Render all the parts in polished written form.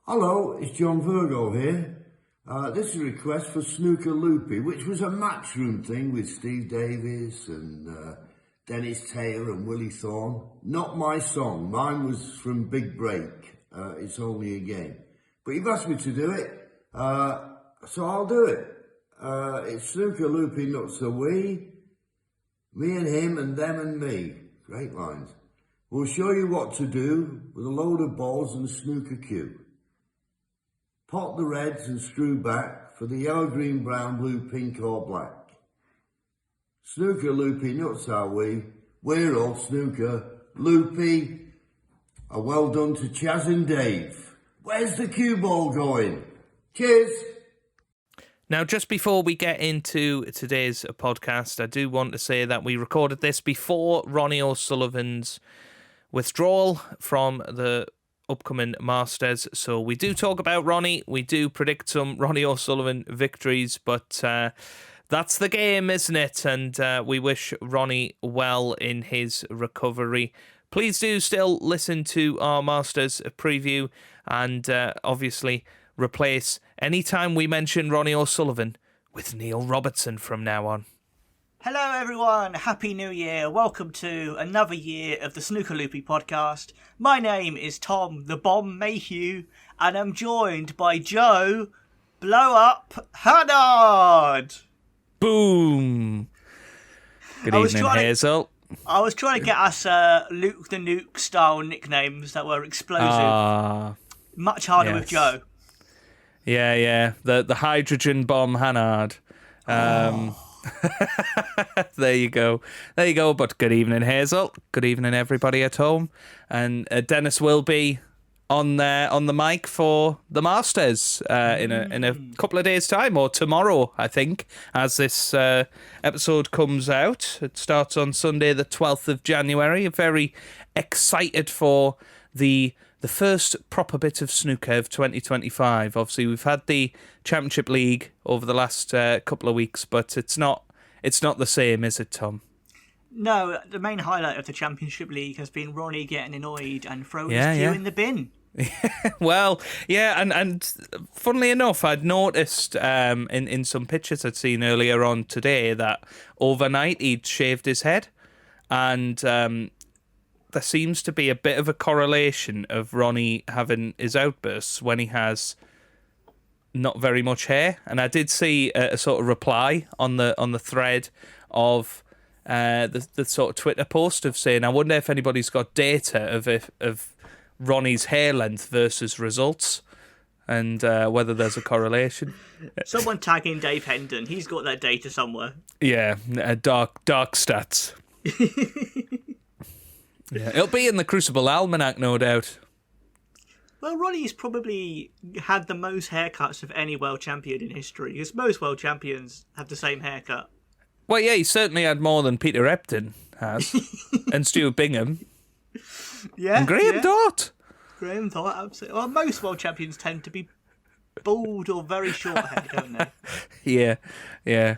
Hello, it's John Virgo here. This is a request for Snooker Loopy, which was a matchroom thing with Steve Davis and Dennis Taylor and Willie Thorne. Not my song. Mine was from Big Break. It's only a game. But you've asked me to do it, so I'll do it. It's Snooker Loopy, not so we. Me and him and them and me. Great lines. We'll show you what to do with a load of balls and a snooker cue. Pot the reds and screw back for the yellow, green, brown, blue, pink or black. Snooker Loopy, nuts are we. We're all snooker loopy. A well done to Chaz and Dave. Where's the cue ball going? Cheers. Now, just before we get into today's podcast, I do want to say that we recorded this before Ronnie O'Sullivan's withdrawal from the upcoming Masters. So we do talk about Ronnie. We do predict some Ronnie O'Sullivan victories, but that's the game, isn't it? And we wish Ronnie well in his recovery. Please do still listen to our Masters preview and obviously replace any time we mention Ronnie O'Sullivan with Neil Robertson from now on. Hello everyone, Happy New Year. Welcome to another year of the Snooker Loopy podcast. My name is Tom the Bomb Mayhew and I'm joined by Joe Blow Up Hannard. Boom. Good evening, Hazel. I was trying to get us Luke the Nuke style nicknames that were explosive. Much harder with Joe. Yeah. The hydrogen bomb Hannard. There you go. But good evening, Hazel. Good evening, everybody at home. And Dennis will be on the mic for the Masters in a couple of days' time, or tomorrow, I think, as this episode comes out. It starts on Sunday, the 12th of January. Very excited for the first proper bit of snooker of 2025. Obviously, we've had the Championship League over the last couple of weeks, but it's not the same, is it, Tom? No, the main highlight of the Championship League has been Ronnie getting annoyed and throwing his cue in the bin. Well, yeah, and funnily enough, I'd noticed in some pictures I'd seen earlier on today that overnight he'd shaved his head, and there seems to be a bit of a correlation of Ronnie having his outbursts when he has not very much hair. And I did see a sort of reply on the thread of the sort of Twitter post of saying, I wonder if anybody's got data of Ronnie's hair length versus results, and whether there's a correlation. Someone tagging Dave Hendon. He's got that data somewhere. Yeah, dark stats. Yeah, it'll be in the Crucible Almanac, no doubt. Well, Ronnie's probably had the most haircuts of any world champion in history, because most world champions have the same haircut. Well, yeah, he certainly had more than Peter Ebdon has, and Stuart Bingham. Yeah, and Graham Dott. Graham Dott, absolutely. Well, most world champions tend to be bald or very short hair, don't they? Yeah.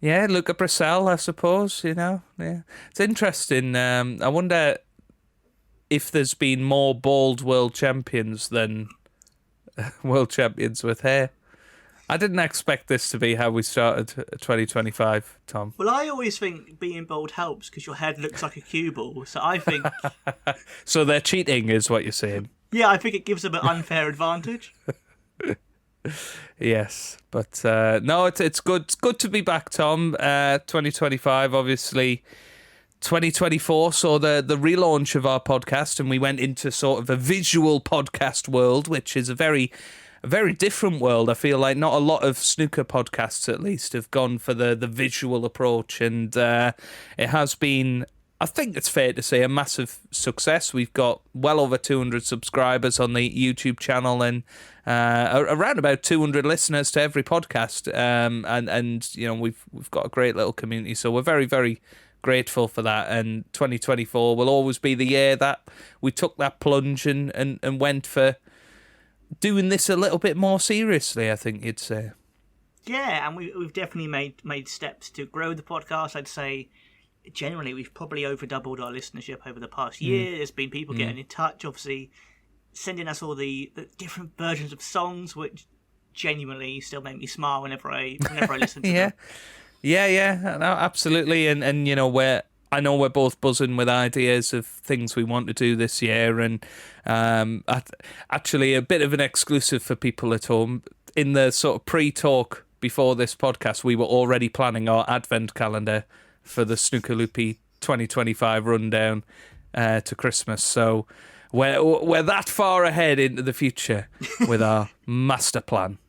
Yeah, Luca Brissell, I suppose, Yeah. It's interesting. I wonder if there's been more bald world champions than world champions with hair. I didn't expect this to be how we started 2025, Tom. Well, I always think being bald helps because your head looks like a cue ball. So I think... So they're cheating is what you're saying? Yeah, I think it gives them an unfair advantage. Yes, but no, it's good. It's good to be back, Tom. 2025, obviously. 2024 saw the relaunch of our podcast, and we went into sort of a visual podcast world, which is a very different world. I feel like not a lot of snooker podcasts, at least, have gone for the visual approach, and it has been, I think it's fair to say, a massive success. We've got well over 200 subscribers on the YouTube channel, and around about 200 listeners to every podcast, and we've got a great little community, so we're very, very grateful for that. And 2024 will always be the year that we took that plunge and went for doing this a little bit more seriously, I think you'd say. Yeah, and we've definitely made steps to grow the podcast. I'd say generally we've probably over doubled our listenership over the past year. There's been people getting in touch. Obviously, sending us all the different versions of songs, which genuinely still make me smile whenever I listen to them. Yeah, no, absolutely. And you know, I know we're both buzzing with ideas of things we want to do this year, and actually a bit of an exclusive for people at home. In the sort of pre-talk before this podcast, we were already planning our advent calendar for the Snooker Loopy 2025 rundown to Christmas. So we're that far ahead into the future with our master plan.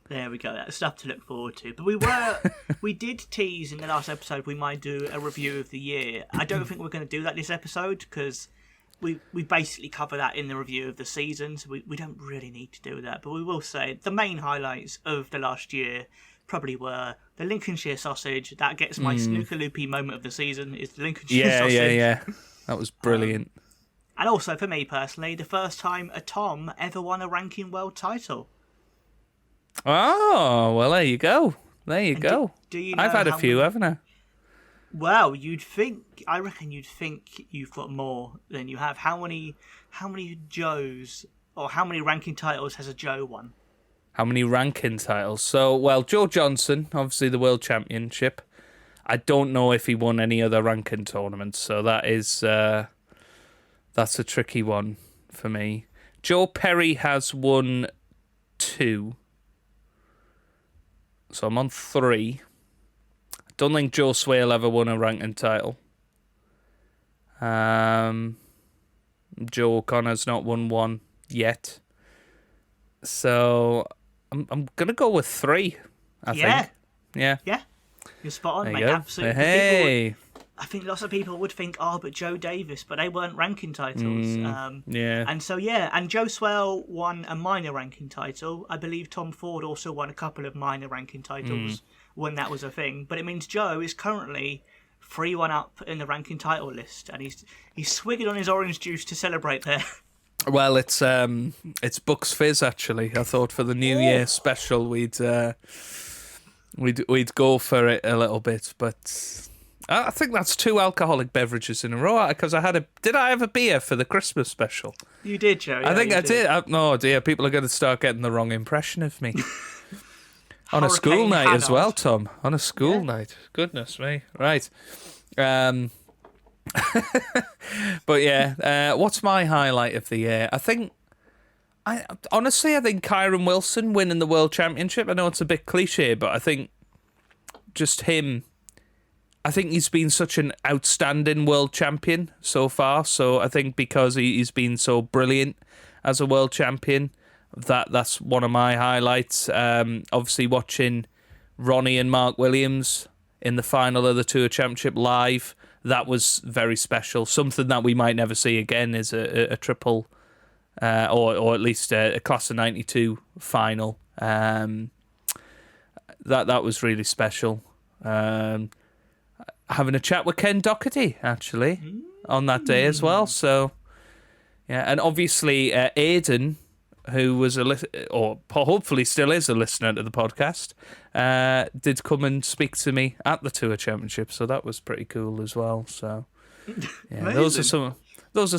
There we go. That's stuff to look forward to. But we did tease in the last episode we might do a review of the year. I don't think we're going to do that this episode because we basically cover that in the review of the season, so we don't really need to do that. But we will say the main highlights of the last year probably were the Lincolnshire sausage. That gets my Snooker Loopy moment of the season, is the Lincolnshire sausage. Yeah. That was brilliant. And also, for me personally, the first time a Tom ever won a ranking world title. Oh, well, there you go. Do you know I've had a few, haven't I? Well, I reckon you'd think you've got more than you have. How many Joes, or how many ranking titles has a Joe won? How many ranking titles? So, well, Joe Johnson, obviously the World Championship. I don't know if he won any other ranking tournaments, so that's a tricky one for me. Joe Perry has won 2. So I'm on 3. I don't think Joe Swale ever won a ranking title. Joe O'Connor's not won one yet. So I'm gonna go with 3. I think. Yeah. You're spot on, There mate. you go. Absolutely. Hey. I think lots of people would think, but Joe Davis, but they weren't ranking titles. Yeah. And so, and Joe Swell won a minor ranking title. I believe Tom Ford also won a couple of minor ranking titles when that was a thing. But it means Joe is currently 3-1 up in the ranking title list, and he's swigging on his orange juice to celebrate there. Well, it's Bucks Fizz actually. I thought for the New Year special we'd go for it a little bit, but I think that's 2 alcoholic beverages in a row. Because did I have a beer for the Christmas special? You did, Joe. I think I did. Oh dear, people are going to start getting the wrong impression of me. On a school night as well, Tom. On a school night. Goodness me. Right. But yeah, what's my highlight of the year? I think Kyron Wilson winning the World Championship. I know it's a bit cliche, but I think just him. I think he's been such an outstanding world champion so far. So I think because he's been so brilliant as a world champion, that's one of my highlights. Obviously watching Ronnie and Mark Williams in the final of the Tour Championship live, that was very special. Something that we might never see again is a triple, or at least a class of '92 final. That was really special. Having a chat with Ken Doherty actually on that day as well. So yeah, and obviously Aidan, who was or hopefully still is a listener to the podcast, did come and speak to me at the Tour Championship, so that was pretty cool as well. So yeah, those are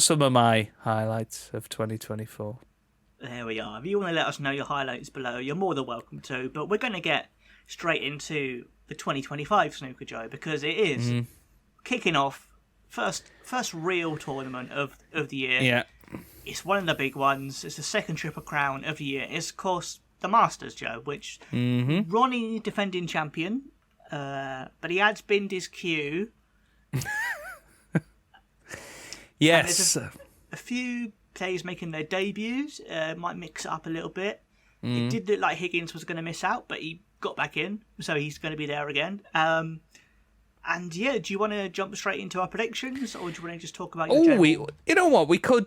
some of my highlights of 2024. There we are. If you want to let us know your highlights below, you're more than welcome to. But we're going to get straight into the 2025 Snooker, Joe, because it is kicking off first real tournament of the year. Yeah. It's one of the big ones. It's the second Triple Crown of the year. It's, of course, the Masters, Joe, which Ronnie, defending champion, but he had binned his cue. Yes. A few players making their debuts. Might mix it up a little bit. It did look like Higgins was going to miss out, but he got back in, so he's going to be there again. And yeah, do you want to jump straight into our predictions, or do you want to just talk about your general... you know what? We could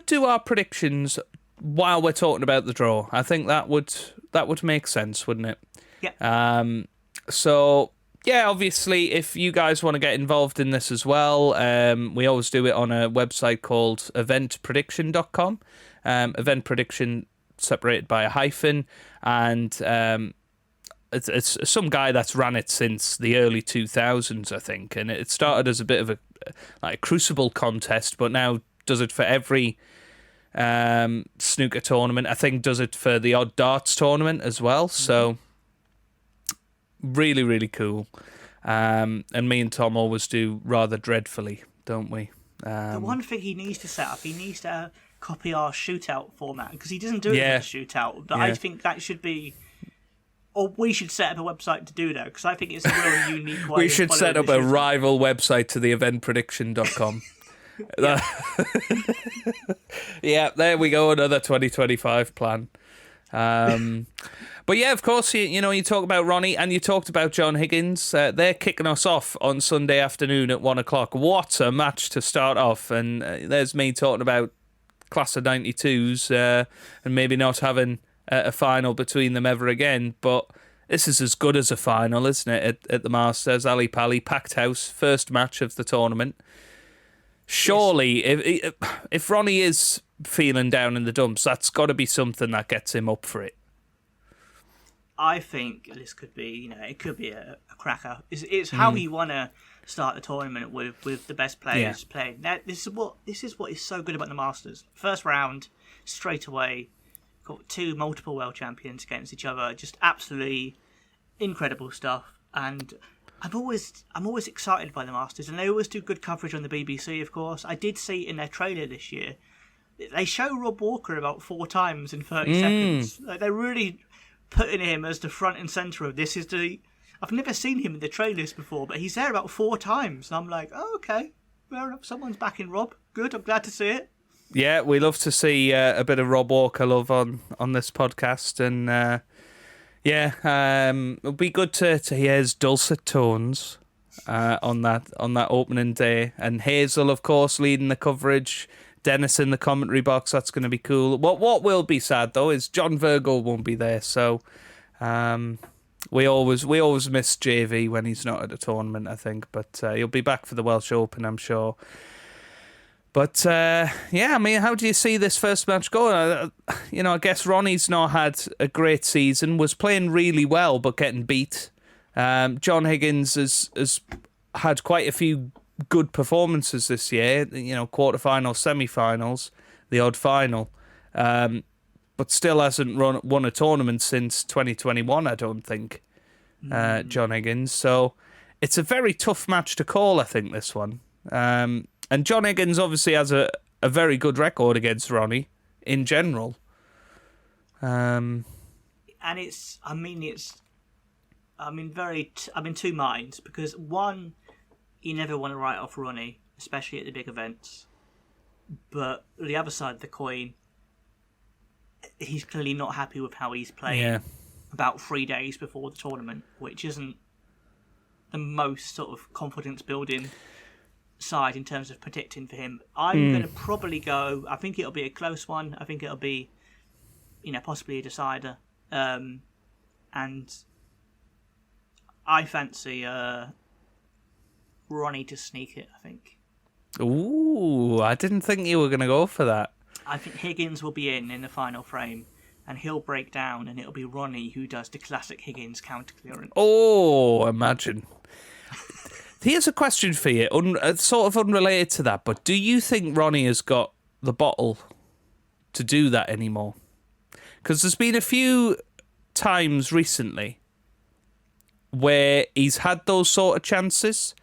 do our predictions while we're talking about the draw. I think that would make sense, wouldn't it? Yeah. So yeah, obviously, if you guys want to get involved in this as well, we always do it on a website called eventprediction.com. Event prediction separated by a hyphen, and it's some guy that's ran it since the early 2000s, I think, and it started as a bit of a crucible contest, but now does it for every snooker tournament. I think does it for the odd darts tournament as well. So really, really cool. And me and Tom always do rather dreadfully, don't we? The one thing he needs to set up, he needs to copy our shootout format, because he doesn't do it for the shootout. But I think that should be, or we should set up a website to do that, because I think it's a really unique way. We should set up a rival website to the eventprediction.com. Yeah, there we go, another 2025 plan. But yeah, of course, you talk about Ronnie and you talked about John Higgins. They're kicking us off on Sunday afternoon at 1:00. What a match to start off. And there's me talking about class of 92s and maybe not having a final between them ever again. But this is as good as a final, isn't it, at the Masters? Ali Pali, packed house, first match of the tournament. Surely, if Ronnie is feeling down in the dumps, that's got to be something that gets him up for it. I think this could be, it could be a cracker. It's how you want to start the tournament with the best players playing. Now, this is what is so good about the Masters. First round, straight away, got two multiple world champions against each other. Just absolutely incredible stuff. And I'm always excited by the Masters, and they always do good coverage on the BBC, of course. I did see in their trailer this year, they show Rob Walker about 4 times in 30 seconds. Like, they're really putting him as the front and centre of this. I've never seen him in the trailers before, but he's there about 4 times. And I'm like, oh, okay, fair enough. Someone's backing Rob. Good, I'm glad to see it. Yeah, we love to see a bit of Rob Walker love on this podcast. And it'll be good to hear his dulcet tones on that opening day. And Hazel, of course, leading the coverage. Dennis in the commentary box. That's going to be cool. What will be sad though is John Virgo won't be there. So we always miss JV when he's not at a tournament, I think. But he'll be back for the Welsh Open, I'm sure. But I mean, how do you see this first match going? I guess Ronnie's not had a great season. Was playing really well, but getting beat. John Higgins has had quite a few good performances this year, quarterfinals, semi-finals, the odd final, but still hasn't won a tournament since 2021, I don't think, John Higgins. So it's a very tough match to call, I think, this one. And John Higgins obviously has a very good record against Ronnie in general. And I'm in two minds, because one, you never want to write off Ronnie, especially at the big events. But the other side of the coin, he's clearly not happy with how he's playing about 3 days before the tournament, which isn't the most sort of confidence-building side in terms of predicting for him. I'm going to probably go, I think it'll be a close one. I think it'll be, possibly a decider. And I fancy Ronnie to sneak it, I think. Ooh, I didn't think you were going to go for that. I think Higgins will be in the final frame, and he'll break down, and it'll be Ronnie who does the classic Higgins counter clearance. Oh, imagine. Here's a question for you, sort of unrelated to that, but do you think Ronnie has got the bottle to do that anymore? Because there's been a few times recently where he's had those sort of chances,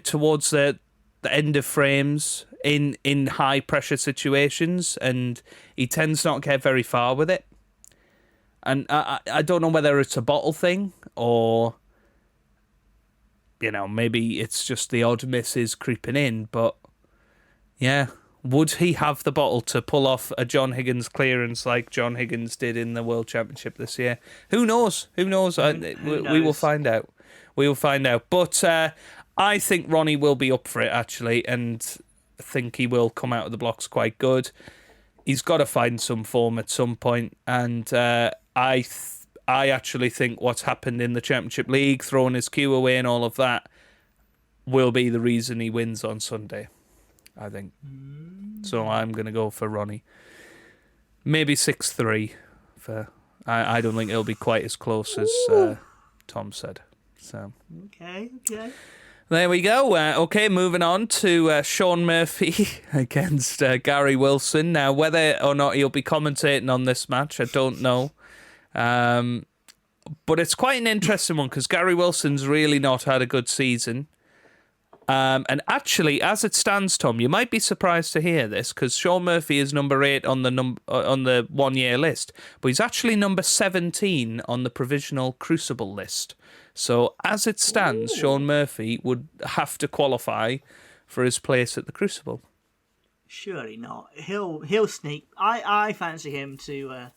towards the end of frames in high pressure situations, and he tends not to get very far with it. And I don't know whether it's a bottle thing or, maybe it's just the odd misses creeping in, but yeah. Would he have the bottle to pull off a John Higgins clearance like John Higgins did in the World Championship this year? Who knows? Who knows? We will find out. We will find out. But I think Ronnie will be up for it, actually, and I think he will come out of the blocks quite good. He's got to find some form at some point, and I actually think what's happened in the Championship League, throwing his cue away and all of that, will be the reason he wins on Sunday, I think. So I'm going to go for Ronnie. Maybe 6-3. I don't think it'll be quite as close as Tom said. So Okay. There we go. Okay, moving on to Sean Murphy against Gary Wilson. Now, whether or not he'll be commentating on this match, I don't know. But it's quite an interesting one because Gary Wilson's really not had a good season. And actually, as it stands, Tom, you might be surprised to hear this because Sean Murphy is number 8 on the 1 year list, but he's actually number 17 on the provisional Crucible list. So as it stands, Sean Murphy would have to qualify for his place at the Crucible. Surely not. He'll sneak. I fancy him to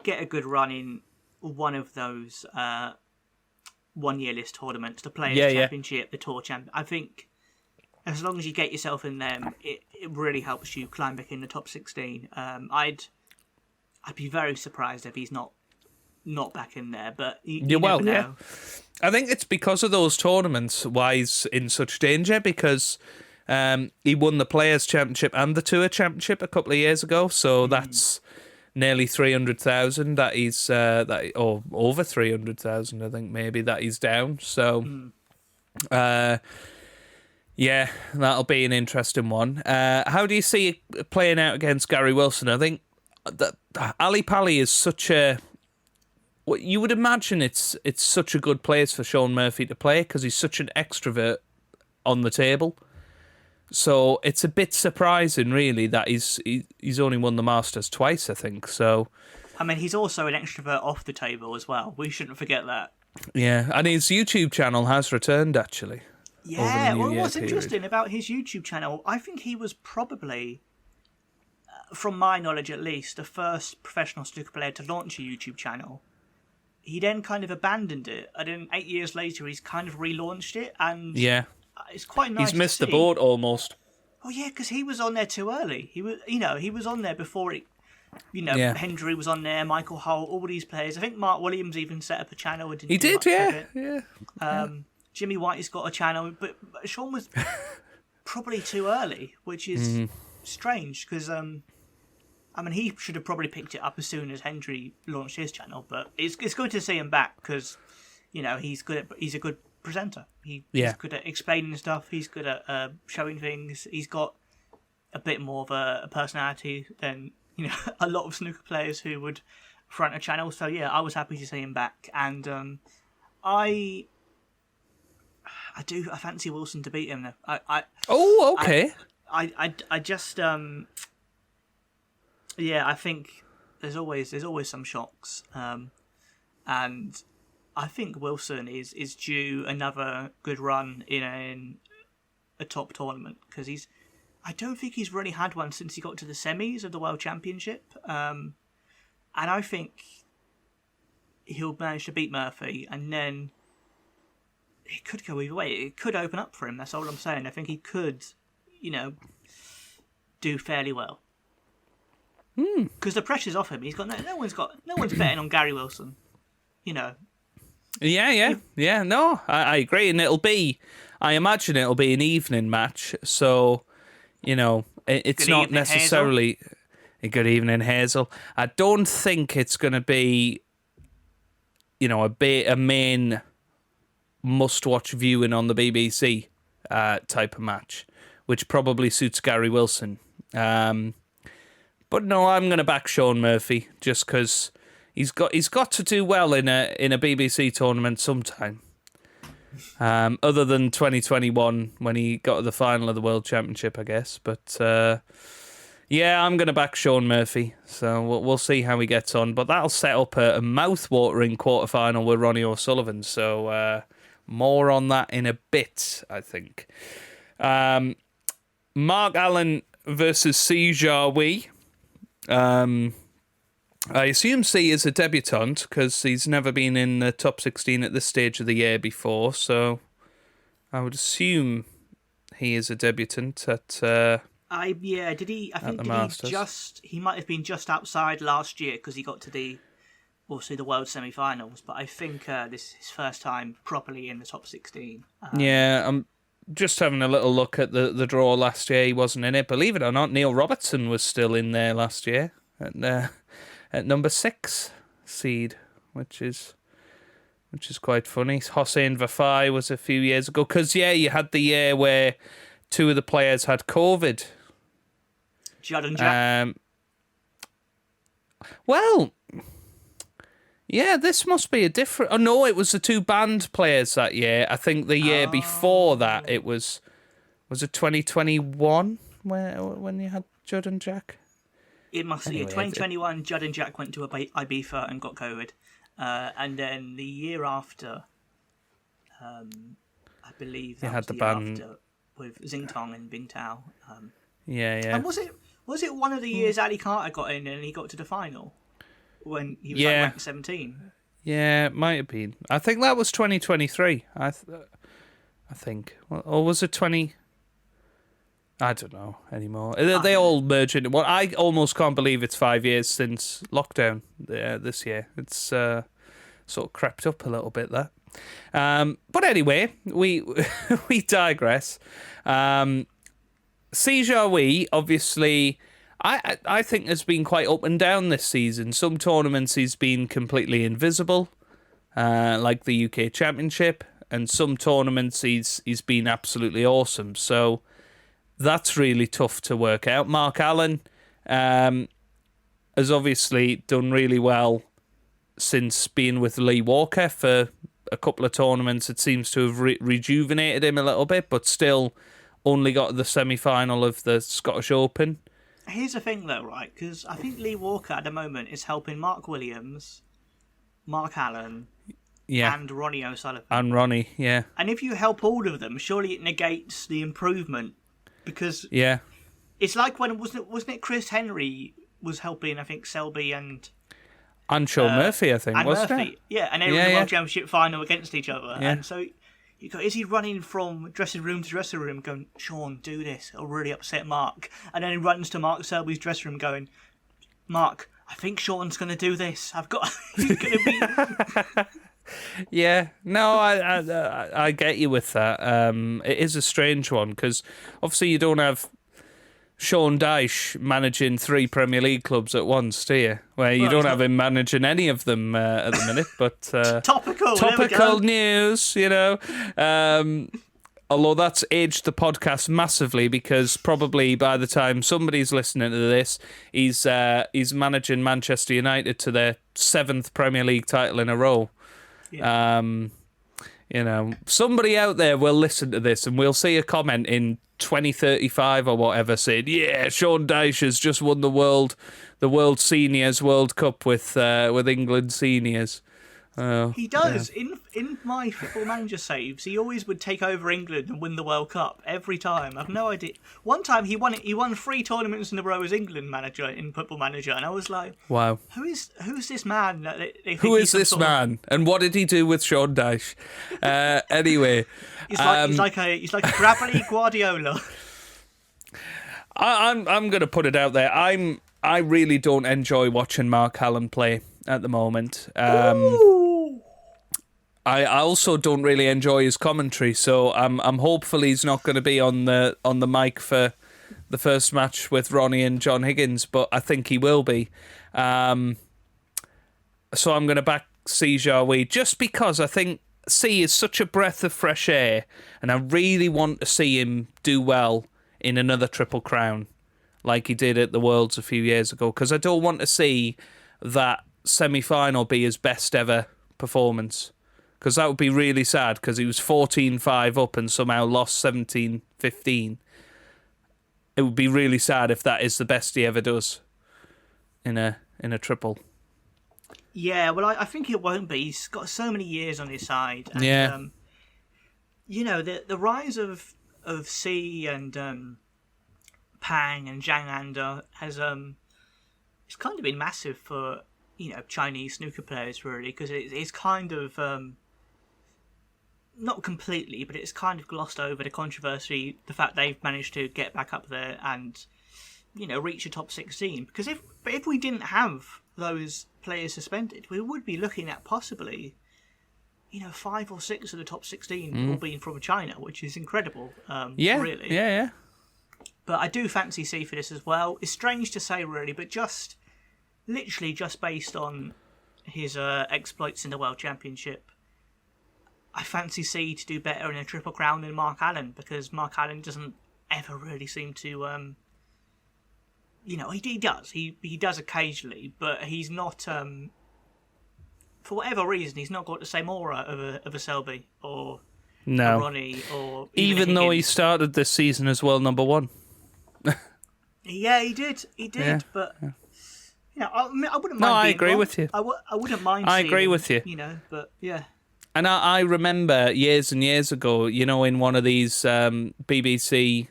get a good run in one of those 1 year list tournaments, the Players' Championship, the Tour Champ. I think as long as you get yourself in them, it really helps you climb back in the top 16. I'd be very surprised if he's not back in there, but you never know. I think it's because of those tournaments why he's in such danger, because he won the Players' Championship and the Tour Championship a couple of years ago, so that's nearly 300,000 that he's or over 300,000, I think maybe, that he's down. So yeah, that'll be an interesting one. How do you see it playing out against Gary Wilson? I think that Ali Pali is such a... Well, you would imagine it's such a good place for Sean Murphy to play because he's such an extrovert on the table. So it's a bit surprising, really, that he's only won the Masters twice, I think. So, I mean, he's also an extrovert off the table as well. We shouldn't forget that. Yeah, and his YouTube channel has returned, actually. Yeah, well, what's interesting about his YouTube channel, I think he was probably, from my knowledge at least, the first professional snooker player to launch a YouTube channel. He then kind of abandoned it, and then 8 years later, he's kind of relaunched it, and it's quite nice. He's missed the boat almost. Oh yeah, because he was on there too early. He was on there before it. Hendry was on there, Michael Holt, all these players. I think Mark Williams even set up a channel. And he did, yeah. Jimmy White's got a channel, but Sean was probably too early, which is strange because I mean, he should have probably picked it up as soon as Hendry launched his channel. But it's good to see him back because he's a good presenter. He's good at explaining stuff. He's good at showing things. He's got a bit more of a personality than a lot of snooker players who would front a channel. So yeah, I was happy to see him back, and I fancy Wilson to beat him. Okay. I just I think there's always some shocks, and I think Wilson is due another good run in a top tournament because I don't think he's really had one since he got to the semis of the World Championship, and I think he'll manage to beat Murphy, and then it could go either way. It could open up for him. That's all I'm saying. I think he could, do fairly well. Because the pressure's off him. He's got no one's betting on Gary Wilson. Yeah. No, I agree, and I imagine it'll be an evening match. So, it's good not necessarily a good evening, Hazel. I don't think it's going to be, a main must-watch viewing on the BBC type of match, which probably suits Gary Wilson. But no, I'm going to back Sean Murphy just because he's got to do well in a BBC tournament sometime. Other than 2021 when he got to the final of the World Championship, I guess. But I'm going to back Sean Murphy. So we'll see how he gets on. But that'll set up a mouth-watering quarterfinal with Ronnie O'Sullivan. So more on that in a bit, I think. Mark Allen versus C. Jarwi. I assume C is a debutant because he's never been in the top 16 at this stage of the year before, so I would assume he is a debutant at did he? I think he might have been just outside last year because he got to the world semi-finals, but I think this is his first time properly in the top 16. I'm just having a little look at the draw last year. He wasn't in it. Believe it or not, Neil Robertson was still in there last year at number 6 seed, which is which is quite funny. Hossein Vafai was a few years ago. Because, you had the year where two of the players had COVID. Judd and Jack. Well, yeah, this must be a different... Oh, no, it was the two band players that year. I think the year before that, it was... Was it 2021 when you had Judd and Jack? It must be. 2021, Judd and Jack went to Ibiza and got COVID. And then the year after, I believe that was the year after, with Xingtong and Bingtao. Yeah. And was it one of the years Ali Carter got in and he got to the final? When he was ranked 17? Yeah, it might have been. I think that was 2023. I think. Or was it 20... I don't know anymore. They all merge into one. I almost can't believe it's 5 years since lockdown this year. It's sort of crept up a little bit, that. But anyway, we we digress. Si Jiahui, obviously, I think has been quite up and down this season. Some tournaments he's been completely invisible, like the UK Championship, and some tournaments he's been absolutely awesome. So that's really tough to work out. Mark Allen has obviously done really well since being with Lee Walker for a couple of tournaments. It seems to have rejuvenated him a little bit, but still only got to the semi-final of the Scottish Open. Here's the thing, though, right? Because I think Lee Walker at the moment is helping Mark Williams, Mark Allen, and Ronnie O'Sullivan. And Ronnie, yeah. And if you help all of them, surely it negates the improvement. Because it's like when wasn't it Chris Henry was helping, I think, Selby and Sean Murphy, I think, wasn't it? Yeah, and they were in the World Championship final against each other. Yeah. And so you go, is he running from dressing room to dressing room going, Sean, do this, it'll really upset Mark. And then he runs to Mark Selby's dressing room going, Mark, I think Sean's going to do this. He's going to be... Yeah, no, I get you with that. It is a strange one because obviously you don't have Sean Dyche managing 3 Premier League clubs at once, do you? Where you don't have him managing any of them at the minute. But topical news, although that's aged the podcast massively because probably by the time somebody's listening to this, he's managing Manchester United to their 7th Premier League title in a row. Yeah. Somebody out there will listen to this and we'll see a comment in 2035 or whatever saying, yeah, Sean Dyche has just won the World Seniors World Cup with England Seniors. He does. Yeah. In my Football Manager saves, he always would take over England and win the World Cup every time. I've no idea. One time he won 3 tournaments in a row as England manager in Football Manager, and I was like, "Wow, who's this man?" That they think who is this man? And what did he do with Sean Dyche? Anyway, he's like a gravelly Guardiola. I'm going to put it out there. I really don't enjoy watching Mark Allen play at the moment. I also don't really enjoy his commentary, so I'm hopeful he's not going to be on the mic for the first match with Ronnie and John Higgins, but I think he will be. So I'm going to back Si Jiahui just because I think Si is such a breath of fresh air, and I really want to see him do well in another Triple Crown like he did at the Worlds a few years ago, because I don't want to see that semi-final be his best ever performance, because that would be really sad, because he was 14-5 up and somehow lost 17-15. It would be really sad if that is the best he ever does in a triple. Yeah, well, I think it won't be. He's got so many years on his side. And, the rise of C and Pang and Zhang Anda has it's kind of been massive for Chinese snooker players, really, because it's kind of not completely, but it's kind of glossed over the controversy, the fact they've managed to get back up there and reach the top 16. Because if we didn't have those players suspended, we would be looking at possibly 5 or 6 of the top 16 all being from China, which is incredible. Really. Yeah. But I do fancy C for this as well. It's strange to say, really, but literally just based on his exploits in the World Championship, I fancy C to do better in a Triple Crown than Mark Allen, because Mark Allen doesn't ever really seem to, he does. He does occasionally, but he's not, for whatever reason, he's not got the same aura of a Selby or a Ronnie or even though he started this season as well, number one. Yeah, he did, Yeah. but... I wouldn't mind. No, I being agree wrong. with you. I wouldn't mind. I seeing agree him, with you. But yeah. And I remember years and years ago, in one of these BBC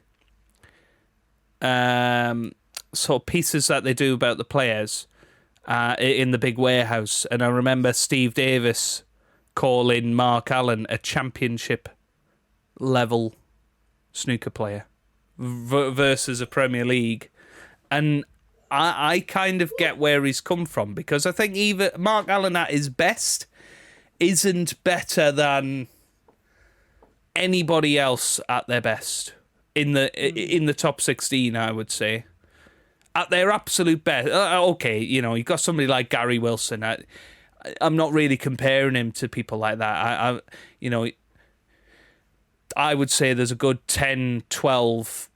sort of pieces that they do about the players in the big warehouse, and I remember Steve Davis calling Mark Allen a championship level snooker player versus a Premier League, and I kind of get where he's come from, because I think even Mark Allen at his best isn't better than anybody else at their best in the top 16, I would say. At their absolute best. Okay, you got somebody like Gary Wilson. I'm not really comparing him to people like that. I would say there's a good 10, 12,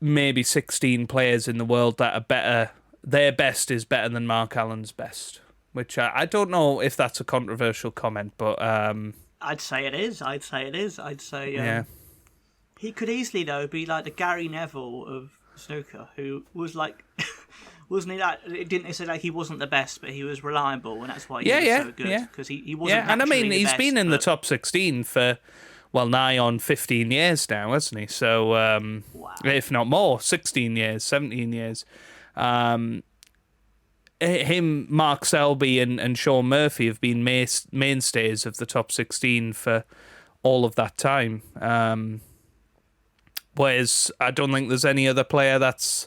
maybe 16 players in the world that are better. Their best is better than Mark Allen's best, which I don't know if that's a controversial comment, but I'd say it is. I'd say yeah. He could easily though be like the Gary Neville of snooker, who was like, wasn't he? That it didn't say like he wasn't the best, but he was reliable, and that's why he was so good, because he wasn't. Yeah, and I mean he's been in the top 16 for. Well, nigh on 15 years now, hasn't he? So, wow. If not more, 16 years, 17 years. Him, Mark Selby and Sean Murphy have been mainstays of the top 16 for all of that time. Whereas I don't think there's any other player that's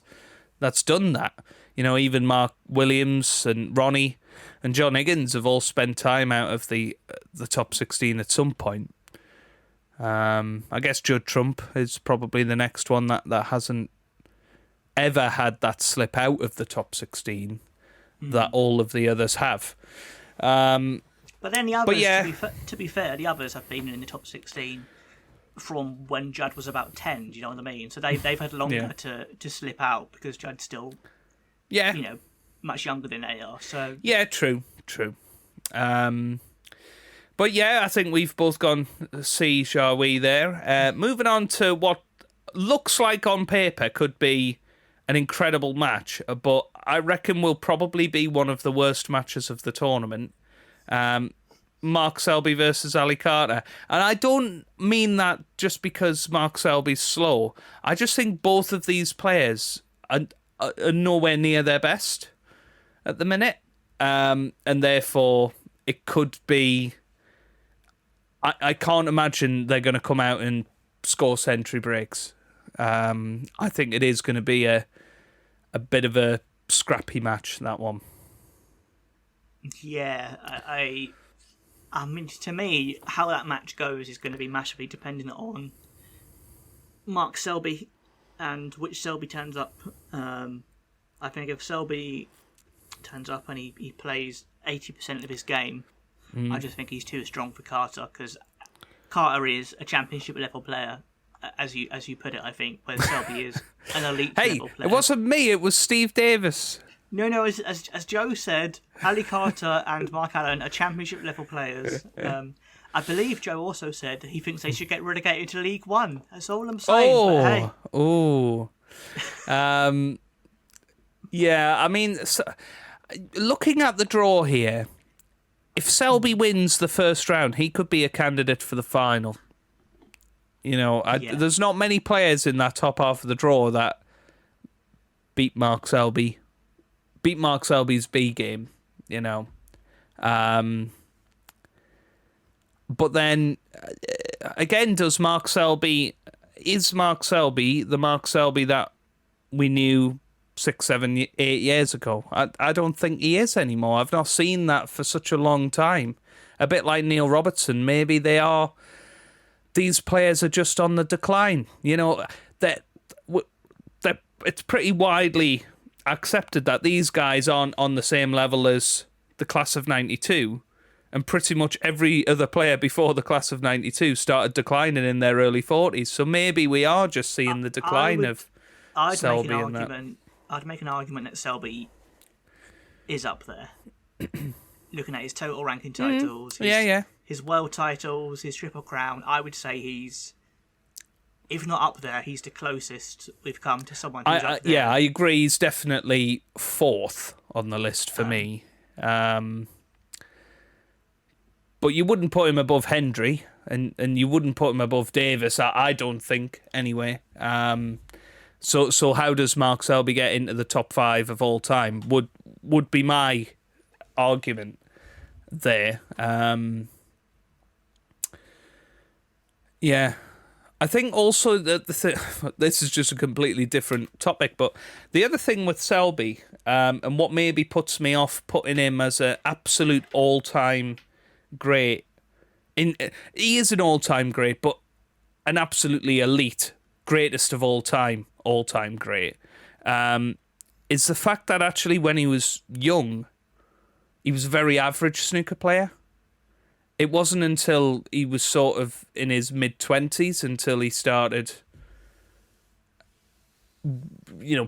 done that. Even Mark Williams and Ronnie and John Higgins have all spent time out of the top 16 at some point. I guess Judd Trump is probably the next one that hasn't ever had that slip out of the top 16 that all of the others have. But then the others, yeah. to be fair, the others have been in the top 16 from when Judd was about 10. Do you know what I mean? So they've had longer to slip out, because Judd's still, much younger than they are. So yeah, true. But yeah, I think we've both gone C, shall we, there. Moving on to what looks like on paper could be an incredible match, but I reckon will probably be one of the worst matches of the tournament. Mark Selby versus Ali Carter. And I don't mean that just because Mark Selby's slow. I just think both of these players are nowhere near their best at the minute. And therefore, it could be... I can't imagine they're going to come out and score century breaks. I think it is going to be a bit of a scrappy match, that one. Yeah, I mean, to me, how that match goes is going to be massively dependent on Mark Selby and which Selby turns up. I think if Selby turns up and he plays 80% of his game, I just think he's too strong for Carter, because Carter is a championship level player, as you put it, I think, whereas Selby is an elite level player. It wasn't me, it was Steve Davis. No, as Joe said, Ali Carter and Mark Allen are championship level players. I believe Joe also said he thinks they should get relegated to League One. That's all I'm saying. Yeah, I mean, looking at the draw here, if Selby wins the first round, he could be a candidate for the final. There's not many players in that top half of the draw that beat Mark Selby's B game, But then, again, is Mark Selby the Mark Selby that we knew 6, 7, 8 years ago? I don't think he is anymore. I've not seen that for such a long time. A bit like Neil Robertson. Maybe these players are just on the decline. It's pretty widely accepted that these guys aren't on the same level as the class of 92, and pretty much every other player before the class of 92 started declining in their early 40s. So maybe we are just seeing the decline of Selby and that. I'd make an argument that Selby is up there. Looking at his total ranking titles, his world titles, his Triple Crown, I would say he's, if not up there, he's the closest we've come to someone who's up there. Yeah, I agree. He's definitely fourth on the list for me. But you wouldn't put him above Hendry, and you wouldn't put him above Davis, I don't think, anyway. So how does Mark Selby get into the top 5 of all time? Would be my argument there. Yeah. I think also that this is just a completely different topic, but the other thing with Selby, and what maybe puts me off putting him as an absolute all-time great, he is an all-time great, but an absolutely elite, greatest of all-time great, is the fact that actually when he was young, he was a very average snooker player. It wasn't until he was sort of in his mid-20s until he started,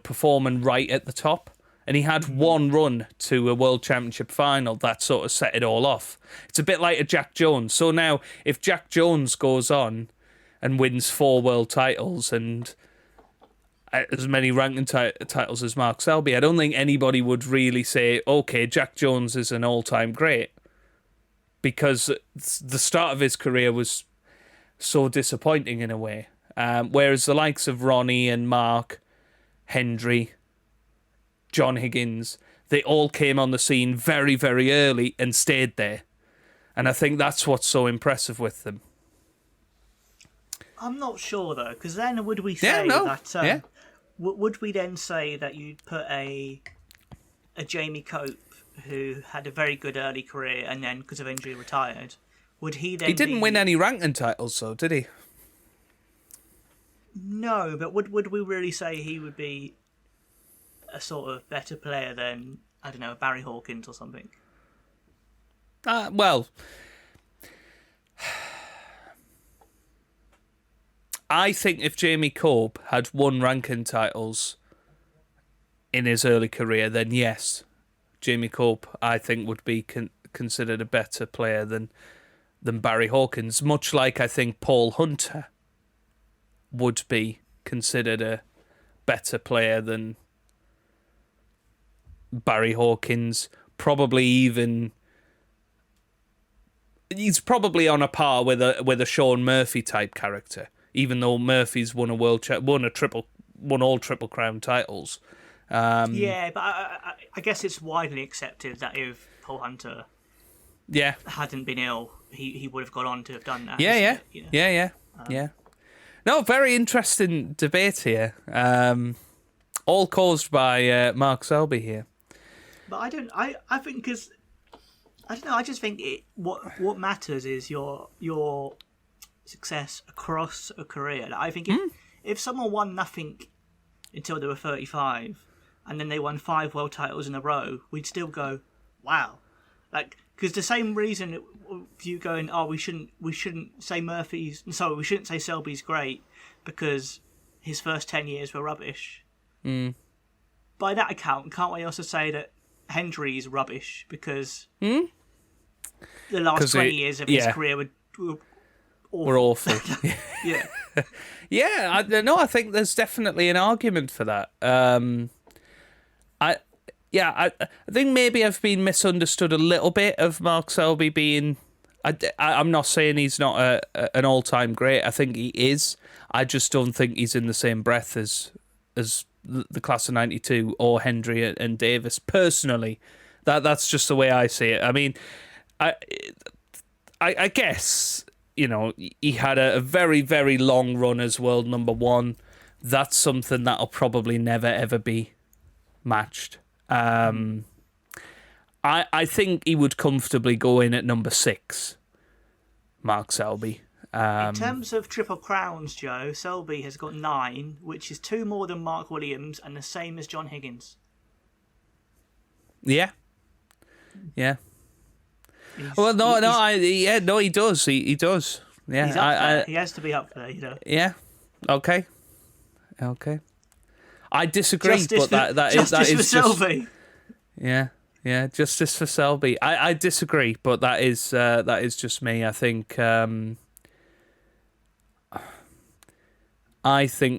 performing right at the top. And he had one run to a World Championship final that sort of set it all off. It's a bit like a Jack Jones. So now, if Jack Jones goes on and wins 4 world titles and as many ranking titles as Mark Selby, I don't think anybody would really say, okay, Jack Jones is an all-time great. Because the start of his career was so disappointing in a way. Whereas the likes of Ronnie and Mark, Hendry, John Higgins, they all came on the scene very, very early and stayed there. And I think that's what's so impressive with them. I'm not sure, though, because then would we say that... Would we then say that you'd put a Jamie Cope, who had a very good early career and then, because of injury, retired, would he then... He didn't win any ranking titles, though, did he? No, but would we really say he would be a sort of better player than, I don't know, Barry Hawkins or something? Well, I think if Jamie Cope had won ranking titles in his early career, then yes, Jamie Cope, I think, would be considered a better player than Barry Hawkins, much like I think Paul Hunter would be considered a better player than Barry Hawkins. Probably even... He's probably on a par with a Sean Murphy type character, even though Murphy's won all Triple Crown titles. Yeah, but I guess it's widely accepted that if Paul Hunter hadn't been ill, he would have gone on to have done that. Yeah. No, very interesting debate here. All caused by Mark Selby here. But I think because I don't know. I just think what matters is your success across a career. Like, I think if someone won nothing until they were 35. And then they won 5 world titles in a row, we'd still go, wow. Like, because the same reason you going, we shouldn't say we shouldn't say Selby's great because his first 10 years were rubbish. By that account, can't we also say that Hendry's rubbish because the last 20 years of his career were awful. Yeah. I think there's definitely an argument for that. I think maybe I've been misunderstood a little bit of Mark Selby being... I'm not saying he's not an all-time great. I think he is. I just don't think he's in the same breath as the class of 92 or Hendry and Davis. Personally, that's just the way I see it. I mean, I guess, he had a very, very long run as world number 1. That's something that'll probably never, ever be matched. I think he would comfortably go in at number 6, Mark Selby. In terms of Triple Crowns, Joe, Selby has got 9, which is 2 more than Mark Williams and the same as John Higgins. Yeah. Well, he does. He does. Yeah, He's up there. He has to be up there, you know. Yeah. Okay. I disagree, Justice but that for is Selby. just, yeah, justice for Selby. I disagree, but that is just me. I think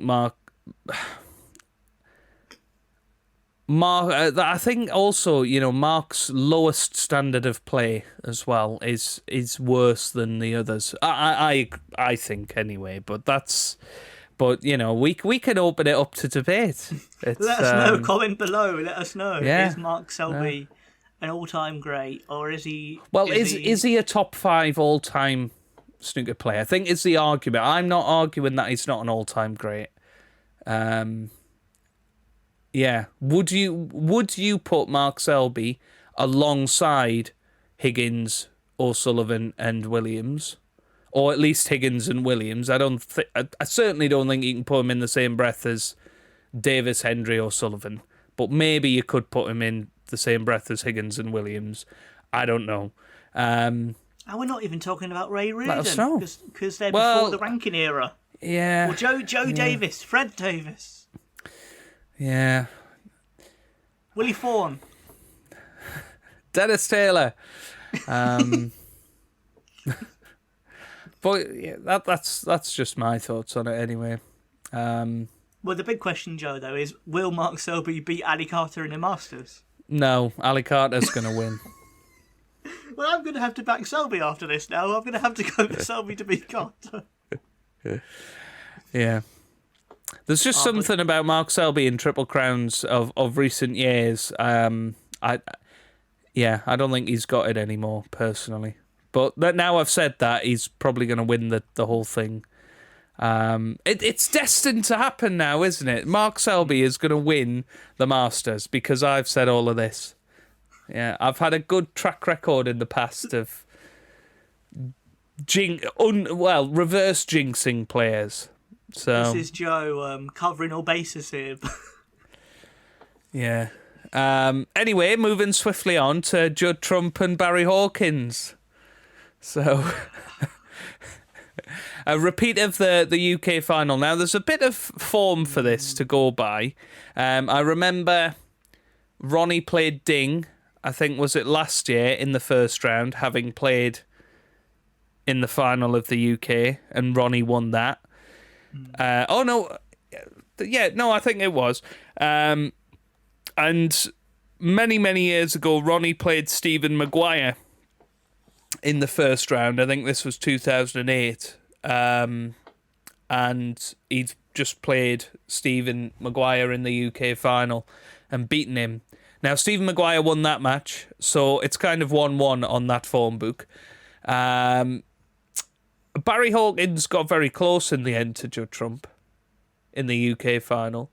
Mark. I think also, Mark's lowest standard of play as well is worse than the others. I think anyway, but we can open it up to debate. Let us know. Comment below. Let us know. Yeah, is Mark Selby an all-time great, or is he? Well, is he a top 5 all-time snooker player? I think is the argument. I'm not arguing that he's not an all-time great. Yeah. Would you put Mark Selby alongside Higgins, O'Sullivan, and Williams, or at least Higgins and Williams? I certainly don't think you can put him in the same breath as Davis, Hendry, O'Sullivan. But maybe you could put him in the same breath as Higgins and Williams. I don't know. And we're not even talking about Ray Reardon, let us know. because they're before the ranking era. Yeah. Or Joe Davis, Fred Davis. Yeah. Willie Fawn. Dennis Taylor. But yeah, that's just my thoughts on it anyway. Well, the big question, Joe, though, is will Mark Selby beat Ali Carter in the Masters? No, Ali Carter's going to win. Well, I'm going to have to back Selby after this now. I'm going to have to go for Selby to beat Carter. Yeah. There's just something about Mark Selby in Triple Crowns of recent years. I don't think he's got it anymore, personally. But now I've said that, he's probably going to win the whole thing. It's destined to happen now, isn't it? Mark Selby is going to win the Masters because I've said all of this. Yeah, I've had a good track record in the past of reverse jinxing players. So this is Joe covering all bases here. Yeah. Anyway, moving swiftly on to Judd Trump and Barry Hawkins. So, a repeat of the UK final. Now, there's a bit of form for this to go by. I remember Ronnie played Ding, I think, was it last year in the first round, having played in the final of the UK, and Ronnie won that. I think it was. And many, many years ago, Ronnie played Stephen Maguire in the first round. I think this was 2008. And he'd just played Stephen Maguire in the UK final and beaten him. Now, Stephen Maguire won that match, so it's kind of 1-1 on that form book. Barry Hawkins got very close in the end to Judd Trump in the UK final.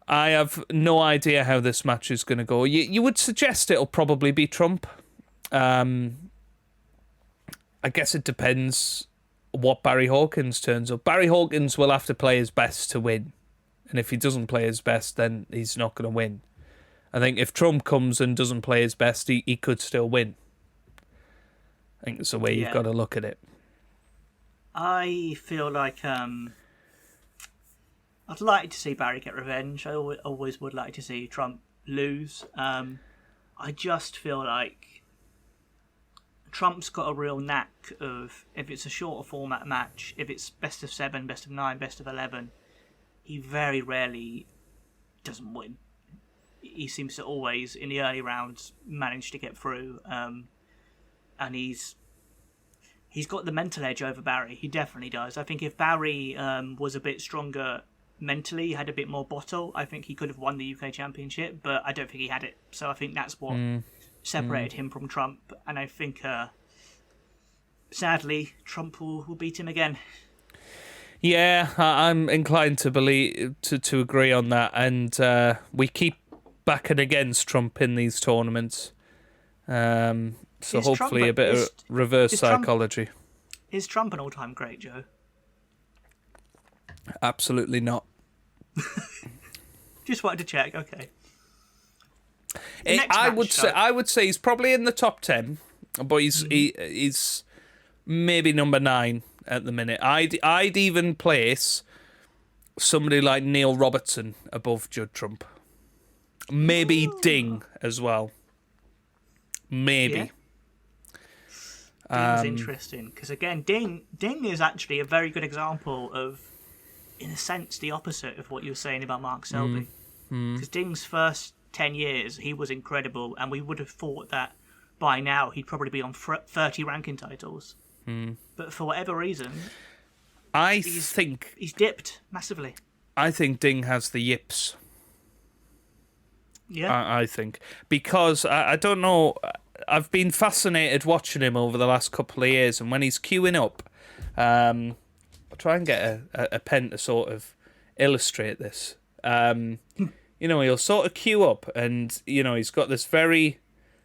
I have no idea how this match is going to go. You would suggest it'll probably be Trump. I guess it depends what Barry Hawkins turns up. Barry Hawkins will have to play his best to win. And if he doesn't play his best, then he's not going to win. I think if Trump comes and doesn't play his best, he could still win. I think it's the way you've got to look at it. I feel like I'd like to see Barry get revenge. I always would like to see Trump lose. I just feel like Trump's got a real knack of, if it's a shorter format match, if it's best of 7, best of 9, best of 11, he very rarely doesn't win. He seems to always, in the early rounds, manage to get through. And he's got the mental edge over Barry. He definitely does. I think if Barry was a bit stronger mentally, had a bit more bottle, I think he could have won the UK Championship, but I don't think he had it. So I think that's what separated him from Trump. And I think, sadly, Trump will beat him again. Yeah, I'm inclined to believe to agree on that. And we keep backing against Trump in these tournaments. So hopefully a bit of reverse psychology. Is Trump an all-time great, Joe? Absolutely not. Just wanted to check, okay. I would say he's probably in the top 10, but he's maybe number 9 at the minute. I'd even place somebody like Neil Robertson above Judd Trump. Maybe Ding as well. Maybe. Ding's interesting because again, Ding is actually a very good example of, in a sense, the opposite of what you were saying about Mark Selby. Because Ding's first 10 years, he was incredible, and we would have thought that by now he'd probably be on 30 ranking titles. But for whatever reason, he's dipped massively. I think Ding has the yips. Yeah, I think because I don't know. I've been fascinated watching him over the last couple of years, and when he's queuing up, I'll try and get a pen to sort of illustrate this. He'll sort of queue up, and he's got this very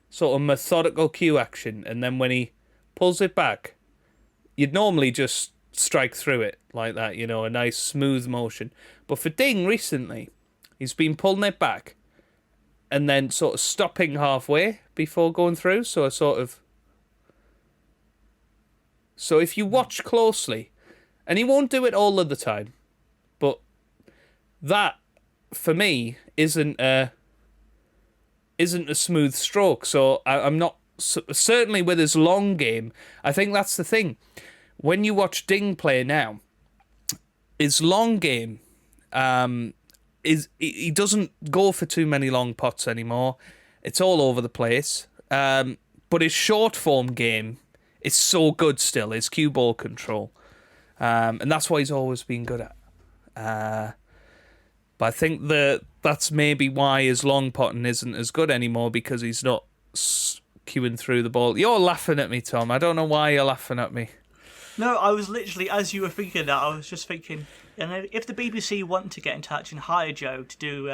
sort of methodical queue action, and then when he pulls it back, you'd normally just strike through it like that, a nice smooth motion. But for Ding recently, he's been pulling it back and then sort of stopping halfway before going through. So if you watch closely, and he won't do it all of the time, but that, for me, isn't a smooth stroke. So I'm not, certainly with his long game, I think that's the thing. When you watch Ding play now, his long game he doesn't go for too many long pots anymore. It's all over the place. But his short form game is so good still. His cue ball control, and that's what he's always been good at. But I think that's maybe why his long potting isn't as good anymore, because he's not cueing through the ball. You're laughing at me, Tom. I don't know why you're laughing at me. No, I was literally, as you were thinking that, I was just thinking, if the BBC want to get in touch and hire Joe to do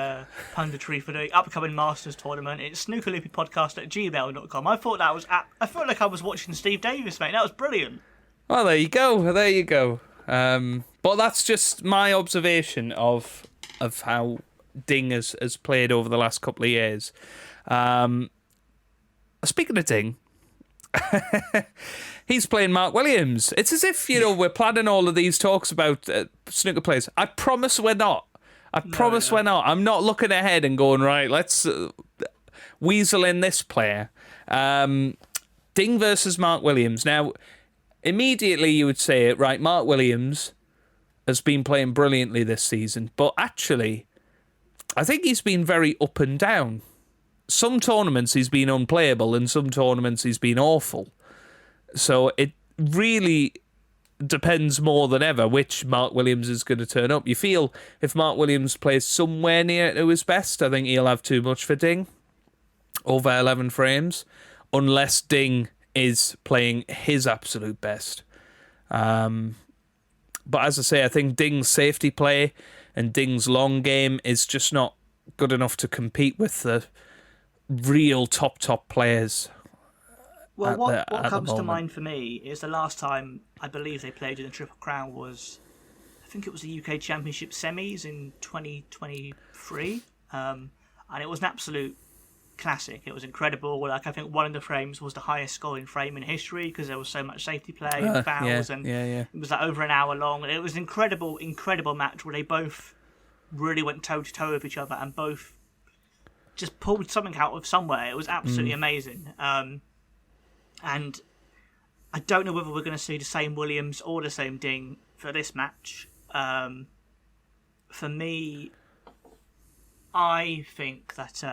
punditry for the upcoming Masters tournament, it's snookerloopypodcast@gmail.com. I thought I felt like I was watching Steve Davis, mate. That was brilliant. Well, there you go. But that's just my observation of how Ding has played over the last couple of years. Speaking of Ding, he's playing Mark Williams. It's as if, we're planning all of these talks about snooker players. I promise we're not. We're not. I'm not looking ahead and going, right, let's weasel in this player. Ding versus Mark Williams. Now, immediately you would say, right, Mark Williams has been playing brilliantly this season, but actually, I think he's been very up and down. Some tournaments he's been unplayable, and some tournaments he's been awful. So it really depends more than ever which Mark Williams is going to turn up. You feel if Mark Williams plays somewhere near to his best, I think he'll have too much for Ding, over 11 frames, unless Ding is playing his absolute best. But as I say, I think Ding's safety play and Ding's long game is just not good enough to compete with the real top players. Well, what comes to mind for me is the last time I believe they played in the Triple Crown was, I think it was the UK Championship semis in 2023, and it was an absolute classic. It was incredible. Like, I think one of the frames was the highest scoring frame in history because there was so much safety play and fouls, it was like over an hour long. And it was an incredible match where they both really went toe to toe with each other and both just pulled something out of somewhere. It was absolutely amazing. And I don't know whether we're going to see the same Williams or the same Ding for this match. For me, I think that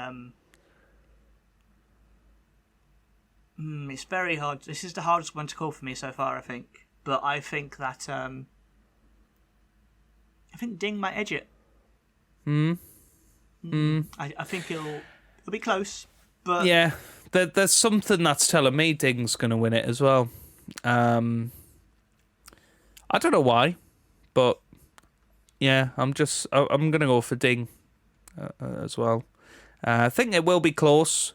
it's very hard. This is the hardest one to call for me so far, I think. But I think that I think Ding might edge it. I think it'll be close, but yeah, there's something that's telling me Ding's going to win it as well. I don't know why, but yeah, I'm going to go for Ding as well. I think it will be close,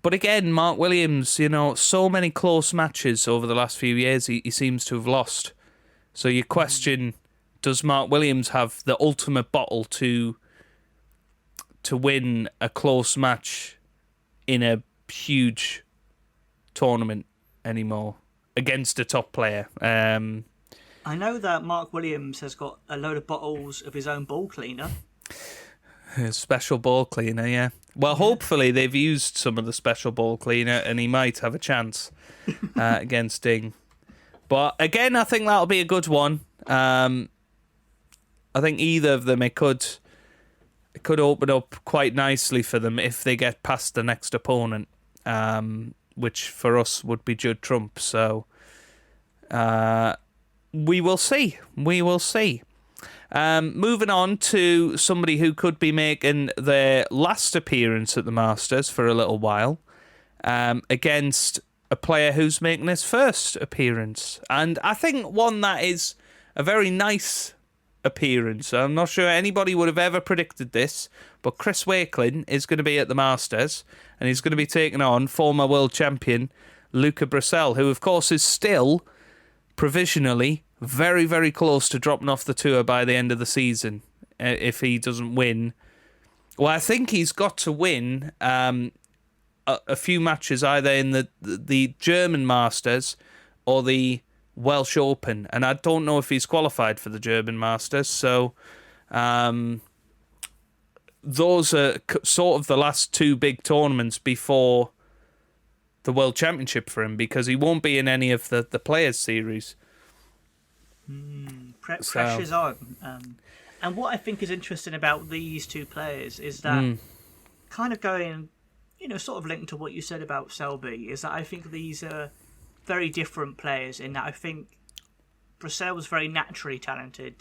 but again, Mark Williams, so many close matches over the last few years he seems to have lost. So you question, does Mark Williams have the ultimate bottle to win a close match in a huge tournament anymore against a top player. I know that Mark Williams has got a load of bottles of his own ball cleaner. A special ball cleaner, yeah. Well, hopefully they've used some of the special ball cleaner and he might have a chance against Ding. But again, I think that'll be a good one. I think either of them, it could open up quite nicely for them if they get past the next opponent, which for us would be Judd Trump. So we will see. We will see. Moving on to somebody who could be making their last appearance at the Masters for a little while, against a player who's making his first appearance. And I think one that is a very nice appearance. I'm not sure anybody would have ever predicted this, but Chris Wakelin is going to be at the Masters, and he's going to be taking on former world champion Luca Brissell, who of course is still provisionally very, very close to dropping off the tour by the end of the season if he doesn't win. Well, I think he's got to win a few matches either in the German Masters or the Welsh Open, and I don't know if he's qualified for the German Masters, so those are sort of the last two big tournaments before the World Championship for him, because he won't be in any of the Players Series. Pressure's on. And what I think is interesting about these two players is that kind of going, sort of linked to what you said about Selby, is that I think these are very different players in that I think Brissell's very naturally talented.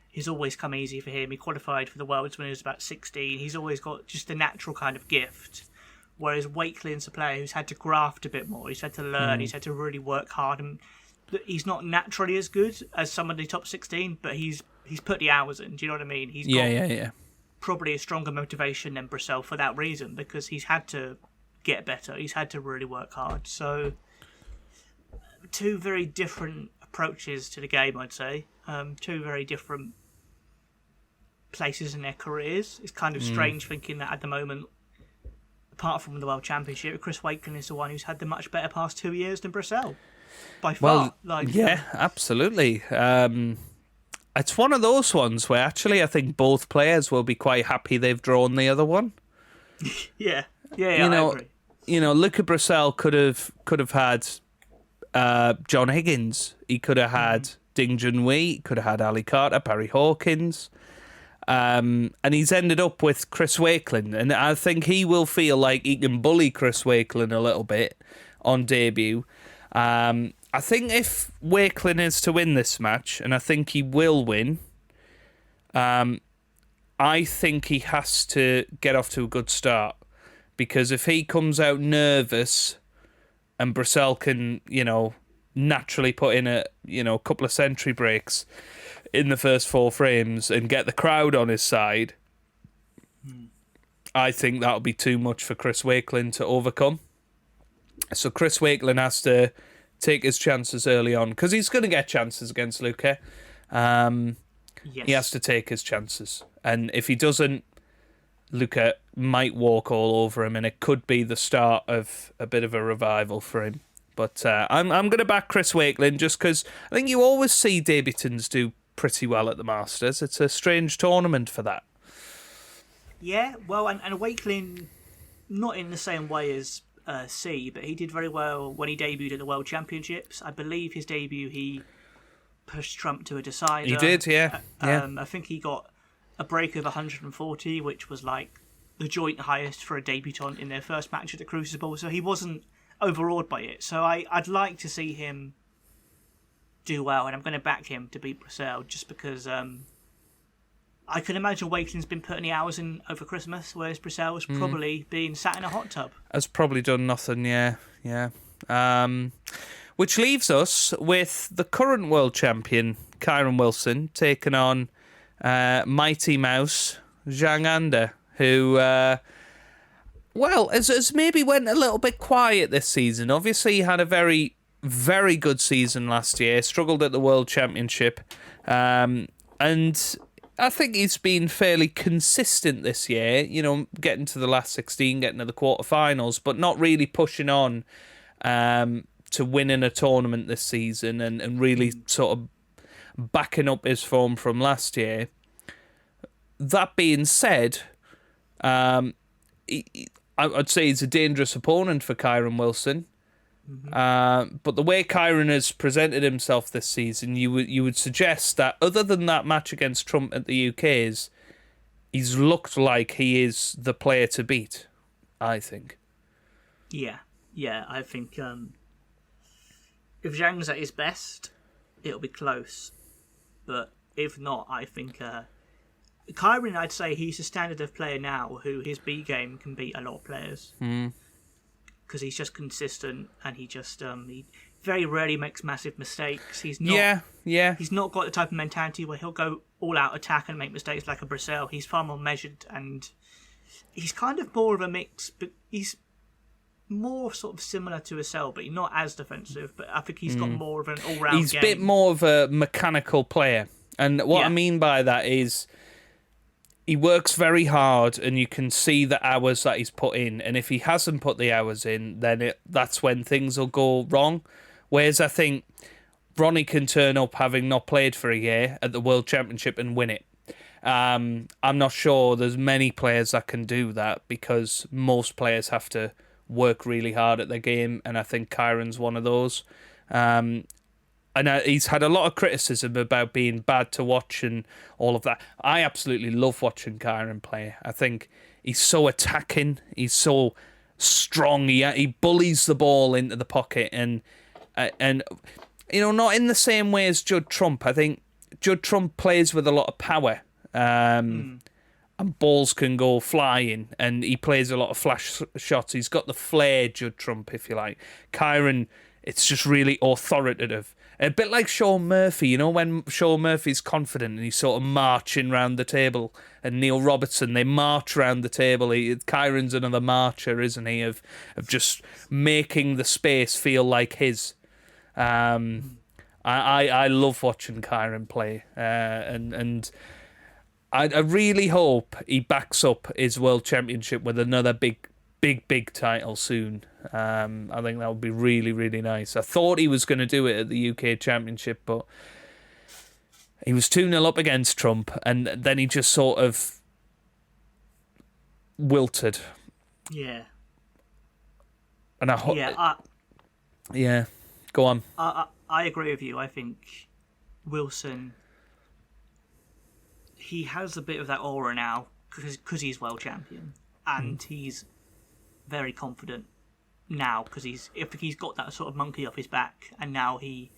He's always come easy for him. He qualified for the Worlds when he was about 16. He's always got just a natural kind of gift. Whereas Wakelin's a player who's had to graft a bit more. He's had to learn. He's had to really work hard. And he's not naturally as good as some of the top 16, but he's put the hours in. Do you know what I mean? He's got probably a stronger motivation than Brissell for that reason, because he's had to get better. He's had to really work hard. So two very different approaches to the game, I'd say. Two very different places in their careers. It's kind of strange thinking that at the moment, apart from the World Championship, Chris Wakelin is the one who's had the much better past 2 years than Brissell. By far. Yeah, absolutely. It's one of those ones where actually I think both players will be quite happy they've drawn the other one. Yeah, I agree. Luca Brissell could have had John Higgins. He could have had Ding Junhui. He could have had Ali Carter, Barry Hawkins. And he's ended up with Chris Wakelin. And I think he will feel like he can bully Chris Wakelin a little bit on debut. I think if Wakelin is to win this match, and I think he will win, I think he has to get off to a good start. Because if he comes out nervous and Brissell can, naturally put in a couple of century breaks in the first 4 frames and get the crowd on his side, I think that'll be too much for Chris Wakelin to overcome. So Chris Wakelin has to take his chances early on, because he's going to get chances against Luca. He has to take his chances. And if he doesn't, Luca might walk all over him, and it could be the start of a bit of a revival for him. But I'm going to back Chris Wakelin just because I think you always see debutants do pretty well at the Masters. It's a strange tournament for that. Yeah, well, and Wakelin, not in the same way as C, but he did very well when he debuted at the World Championships. I believe his debut, he pushed Trump to a decider. He did, yeah. I think he got a break of 140, which was like the joint highest for a debutant in their first match at the Crucible. So he wasn't overawed by it. So I'd like to see him do well, and I'm going to back him to beat Brissell just because I can imagine Wakelin's been putting the hours in over Christmas, whereas Brissell's probably been sat in a hot tub. Has probably done nothing, yeah. Which leaves us with the current world champion, Kyron Wilson, taking on Mighty Mouse Zhang Anda, who, has maybe went a little bit quiet this season. Obviously, he had a very, very good season last year, struggled at the World Championship, and I think he's been fairly consistent this year, getting to the last 16, getting to the quarterfinals, but not really pushing on to winning a tournament this season and really sort of backing up his form from last year. That being said, I'd say he's a dangerous opponent for Kyren Wilson. But the way Kyren has presented himself this season, you would suggest that other than that match against Trump at the UK's, he's looked like he is the player to beat, I think. Yeah, I think if Zhang's at his best, it'll be close. But if not, I think Kyren, I'd say he's a standard of player now who his B game can beat a lot of players. Because he's just consistent and he just he very rarely makes massive mistakes. He's not He's not got the type of mentality where he'll go all out attack and make mistakes like a Brazil. He's far more measured and he's kind of more of a mix, but he's more sort of similar to a Selby, not as defensive, but I think he's got more of an all-round He's game. a bit more of a mechanical player. And what I mean by that is he works very hard and you can see the hours that he's put in. And if he hasn't put the hours in, then that's when things will go wrong. Whereas I think Ronnie can turn up having not played for a year at the World Championship and win it. I'm not sure there's many players that can do that because most players have to work really hard at their game, and I think Kyren's one of those. And he's had a lot of criticism about being bad to watch and all of that. I absolutely love watching Kyren play. I think he's so attacking, he's so strong, he bullies the ball into the pocket, and not in the same way as Judd Trump. I think Judd Trump plays with a lot of power. And balls can go flying, and he plays a lot of flash shots. He's got the flair, Judd Trump, if you like. Kyren, it's just really authoritative. A bit like Sean Murphy, when Sean Murphy's confident and he's sort of marching round the table, and Neil Robertson, they march round the table. Kyren's another marcher, isn't he, of just making the space feel like his. I love watching Kyren play, and I really hope he backs up his World Championship with another big title soon. I think that would be really, really nice. I thought he was going to do it at the UK Championship, but he was 2-0 up against Trump, and then he just sort of wilted. Yeah. And I hope... Yeah, go on. I agree with you. I think Wilson... He has a bit of that aura now because he's world champion, and he's very confident now because he's got that sort of monkey off his back, and now he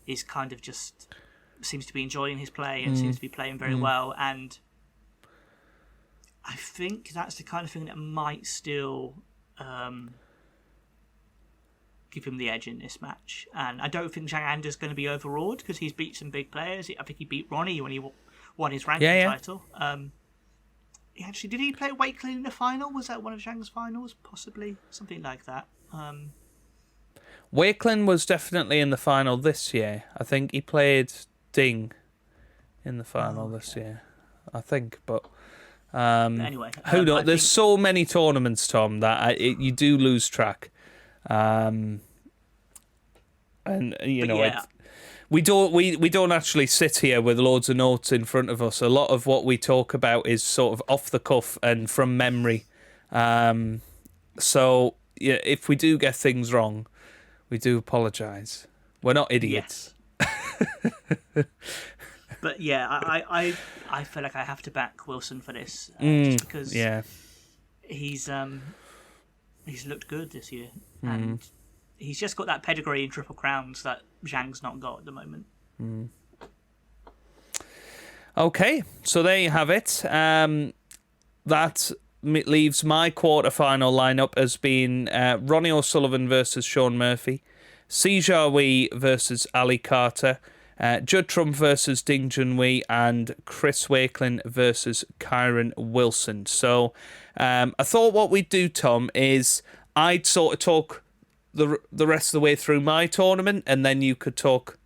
is kind of just seems to be enjoying his play and seems to be playing very well. And I think that's the kind of thing that might still give him the edge in this match. And I don't think Zhang Ander's going to be overawed because he's beat some big players. I think he beat Ronnie when he won his ranking title. Actually, did he play weight clean in the final? Was that one of Zhang's finals? Possibly. Something like that. Wakelin was definitely in the final this year. I think he played Ding in the final this year. I think, but anyway, who knows? There's so many tournaments, Tom, that you do lose track. We don't actually sit here with loads of notes in front of us. A lot of what we talk about is sort of off the cuff and from memory. So yeah, if we do get things wrong, we do apologise. We're not idiots. Yes. But yeah, I feel like I have to back Wilson for this just because he's looked good this year and he's just got that pedigree in Triple Crowns that Zhang's not got at the moment. Okay, so there you have it. That leaves my quarterfinal lineup as being Ronnie O'Sullivan versus Sean Murphy, Si Jiahui versus Ali Carter, Judd Trump versus Ding Junhui, and Chris Wakelin versus Kyren Wilson. So I thought what we'd do, Tom, is I'd sort of talk the rest of the way through my tournament, and then you could talk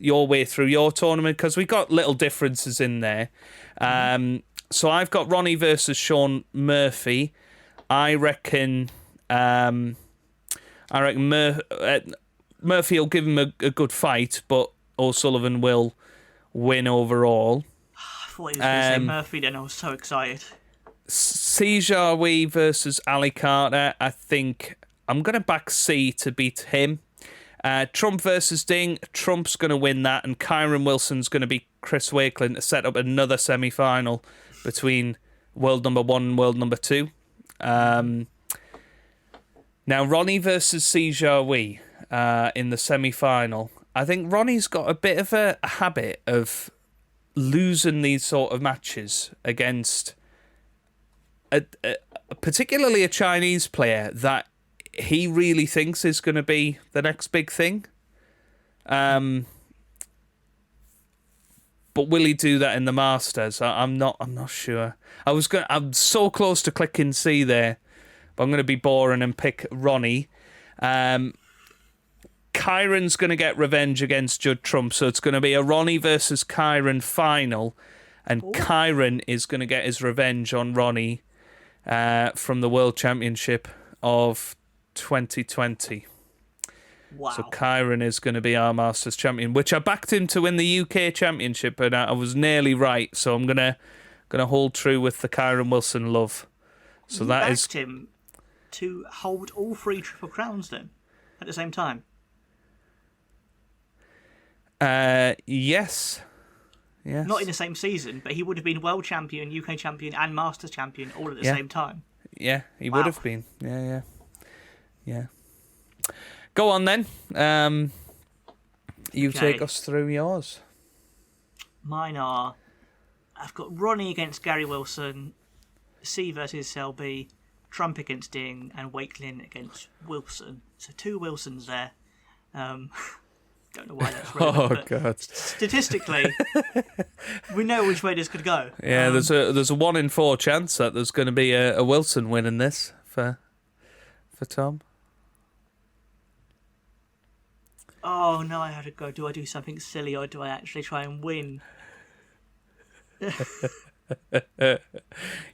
your way through your tournament, because we got little differences in there. So I've got Ronnie versus Sean Murphy. I reckon Murphy will give him a good fight, but O'Sullivan will win overall. I thought he was going to say Murphy then. I was so excited. Sejawi versus Ali Carter. I think I'm going to back C to beat him. Trump versus Ding. Trump's going to win that, and Kyron Wilson's going to beat Chris Wakelin to set up another semi-final between world number 1 and world number 2. Now, Ronnie versus Sejawi in the semi-final. I think Ronnie's got a bit of a habit of losing these sort of matches against particularly a Chinese player that he really thinks is going to be the next big thing. But will he do that in the Masters? I'm not sure. I'm so close to clicking C there, but I'm going to be boring and pick Ronnie. Kyron's going to get revenge against Judd Trump, so it's going to be a Ronnie versus Kyron final, and Kyron is going to get his revenge on Ronnie from the World Championship of 2020. Wow. So Kyron is going to be our Masters champion, which I backed him to win the UK Championship, and I was nearly right. So I'm gonna hold true with the Kyron Wilson love. So you that backed is him to hold all 3 Triple Crowns then at the same time. Yes. Not in the same season, but he would have been World Champion, UK Champion, and Masters Champion all at the same time. Yeah, he would have been. Yeah. Go on then. You take us through yours. Mine are... I've got Ronnie against Gary Wilson, C versus Selby, Trump against Ding, and Wakelin against Wilson. So 2 Wilsons there. Don't know why that's relevant. Oh, God. Statistically, we know which way this could go. Yeah, there's a 1 in 4 chance that there's going to be a Wilson winning this for Tom. Oh, no, I had to go. Do I do something silly or do I actually try and win?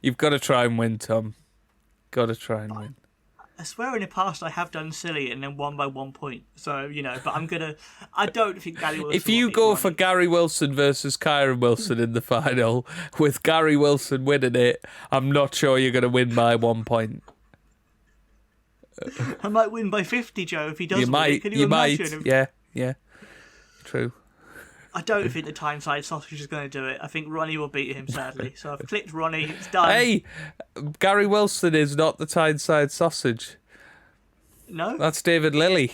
You've got to try and win, Tom. Got to try and win. I swear in the past I have done silly and then won by 1 point. So, but I don't think Gary Wilson... If you go for Gary Wilson versus Kyron Wilson in the final, with Gary Wilson winning it, I'm not sure you're going to win by 1 point. I might win by 50, Joe, if he does win. Can you imagine? Yeah. True. I don't think the Tyneside sausage is going to do it. I think Ronnie will beat him, sadly. So I've clicked Ronnie. It's done. Hey, Gary Wilson is not the Tyneside sausage. No? That's David Lilly.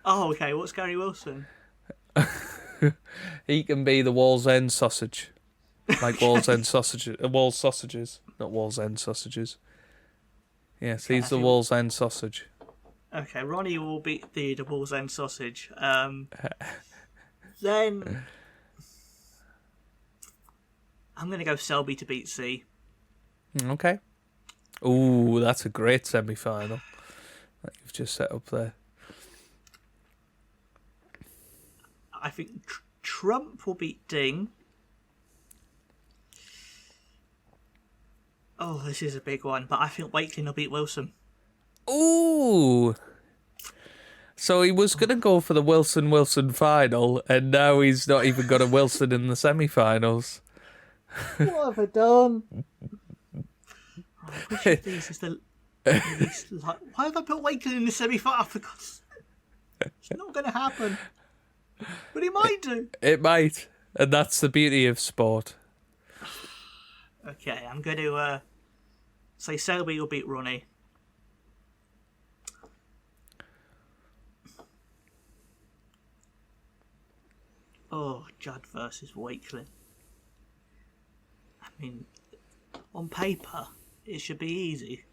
Oh, okay. What's Gary Wilson? He can be the Wall's End sausage. Like Wall's End sausages. Wall's sausages. Not Wall's End sausages. Yes, he's the Wall's End sausage. Okay, Ronnie will beat the Wall's End sausage. Then I'm going to go Selby to beat C. Okay. Ooh, that's a great semi-final that you've just set up there. I think Trump will beat Ding. Oh, this is a big one, but I think Wakelin will beat Wilson. Ooh. So he was going to go for the Wilson-Wilson final, and now he's not even got a Wilson in the semi-finals. What have I done? Which of these is the least like... Why have I put Wakelin in the semi-final? For God's sake. It's not going to happen. But he might do. It might, and that's the beauty of sport. Okay, I'm going to say Selby will beat Ronnie. Oh, Judd versus Wakelin. I mean, on paper, it should be easy.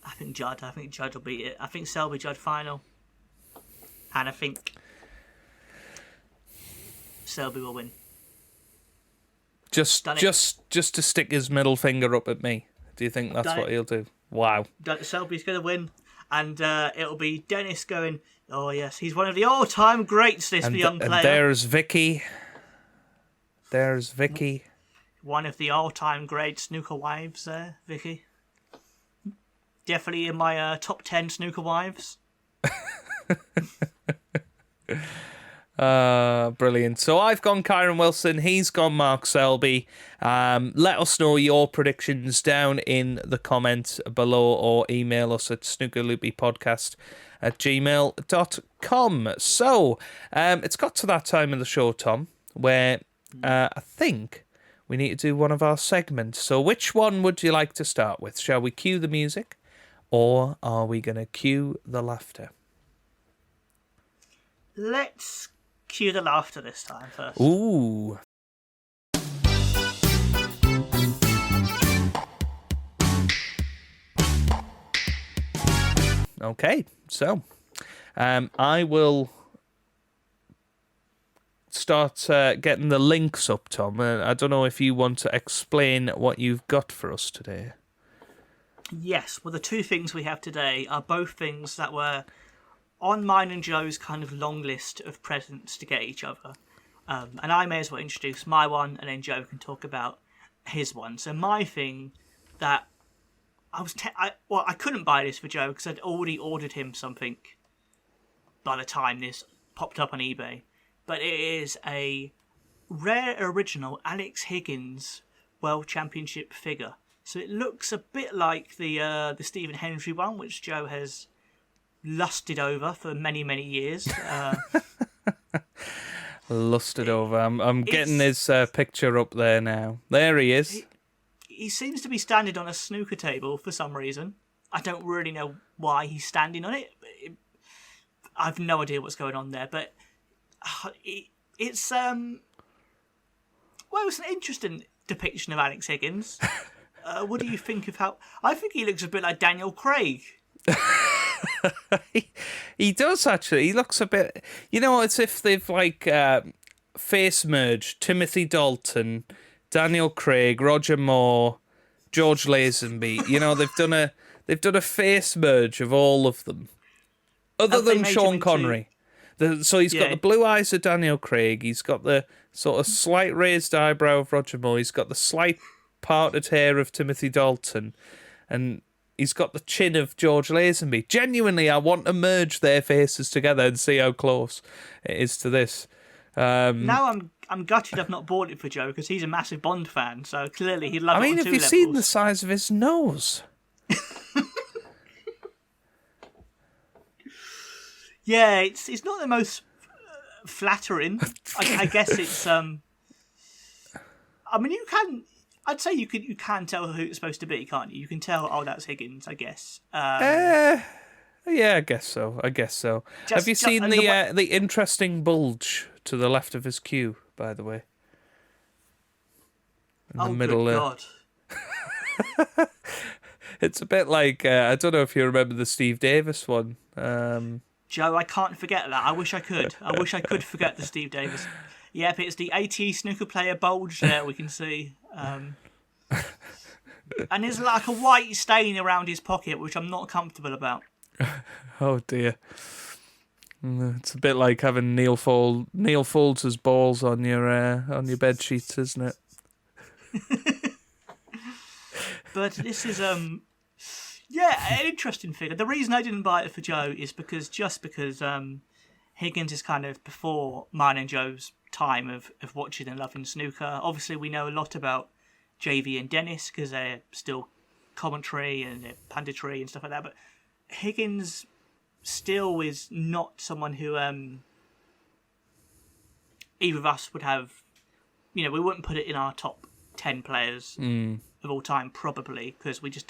I think Judd will beat it. I think Selby Judd final. And I think Selby will win. Just to stick his middle finger up at me. Do you think that's what he'll do? Wow. Selby's going to win. And it'll be Dennis going, Oh, yes, he's one of the all-time greats, this young player. And there's Vicky. There's Vicky. One of the all-time great snooker wives there, Vicky. Definitely in my top 10 snooker wives. Brilliant. So I've gone Kyron Wilson. He's gone Mark Selby. Let us know your predictions down in the comments below or email us at snookerloopypodcast@gmail.com. So it's got to that time of the show, Tom, where I think we need to do one of our segments. So which one would you like to start with? Shall we cue the music or are we going to cue the laughter? Let's cue the laughter this time first. Ooh. Okay, so I will start getting the links up, Tom. I don't know if you want to explain what you've got for us today. Yes, well, the two things we have today are both things that were on mine and Joe's kind of long list of presents to get each other. And I may as well introduce my one, and then Joe can talk about his one. So my thing that I couldn't buy this for Joe because I'd already ordered him something by the time this popped up on eBay. But it is a rare original Alex Higgins World Championship figure. So it looks a bit like the Stephen Hendry one, which Joe has lusted over for many, many years. Lusted over. I'm getting his picture up there now. There he is. He seems to be standing on a snooker table for some reason. I don't really know why he's standing on it. I've no idea what's going on there, but it's an interesting depiction of Alex Higgins. What do you think of how? I think he looks a bit like Daniel Craig. He does actually. He looks a bit. You know, it's if they've like face merged Timothy Dalton, Daniel Craig, Roger Moore, George Lazenby. You know, they've done a face merge of all of them, other than Sean Connery. So he's got the blue eyes of Daniel Craig. He's got the sort of slight raised eyebrow of Roger Moore. He's got the slight parted hair of Timothy Dalton, and he's got the chin of George Lazenby. Genuinely, I want to merge their faces together and see how close it is to this. Now I'm gutted I've not bought it for Joe because he's a massive Bond fan, so clearly he'd love it on 2 levels. I mean, have you seen the size of his nose? Yeah, it's not the most flattering. I guess it's I mean, I'd say you can tell who it's supposed to be, can't you? You can tell. Oh, that's Higgins, I guess. Yeah, I guess so. Have you seen the interesting bulge to the left of his cue, by the way? In the middle, good God. It's a bit like I don't know if you remember the Steve Davis one. Joe, I can't forget that. I wish I could. I wish I could forget the Steve Davis. Yep, it's the AT snooker player bulge there we can see. And there's like a white stain around his pocket, which I'm not comfortable about. Oh dear. It's a bit like having Neil Folds' balls on your bed sheets, isn't it? But this is an interesting figure. The reason I didn't buy it for Joe is because Higgins is kind of before mine and Joe's time of watching and loving snooker. Obviously, we know a lot about JV and Dennis because they're still commentary and punditry and stuff like that. But Higgins still is not someone who either of us would have. You know, we wouldn't put it in our top 10 players of all time, probably, because we just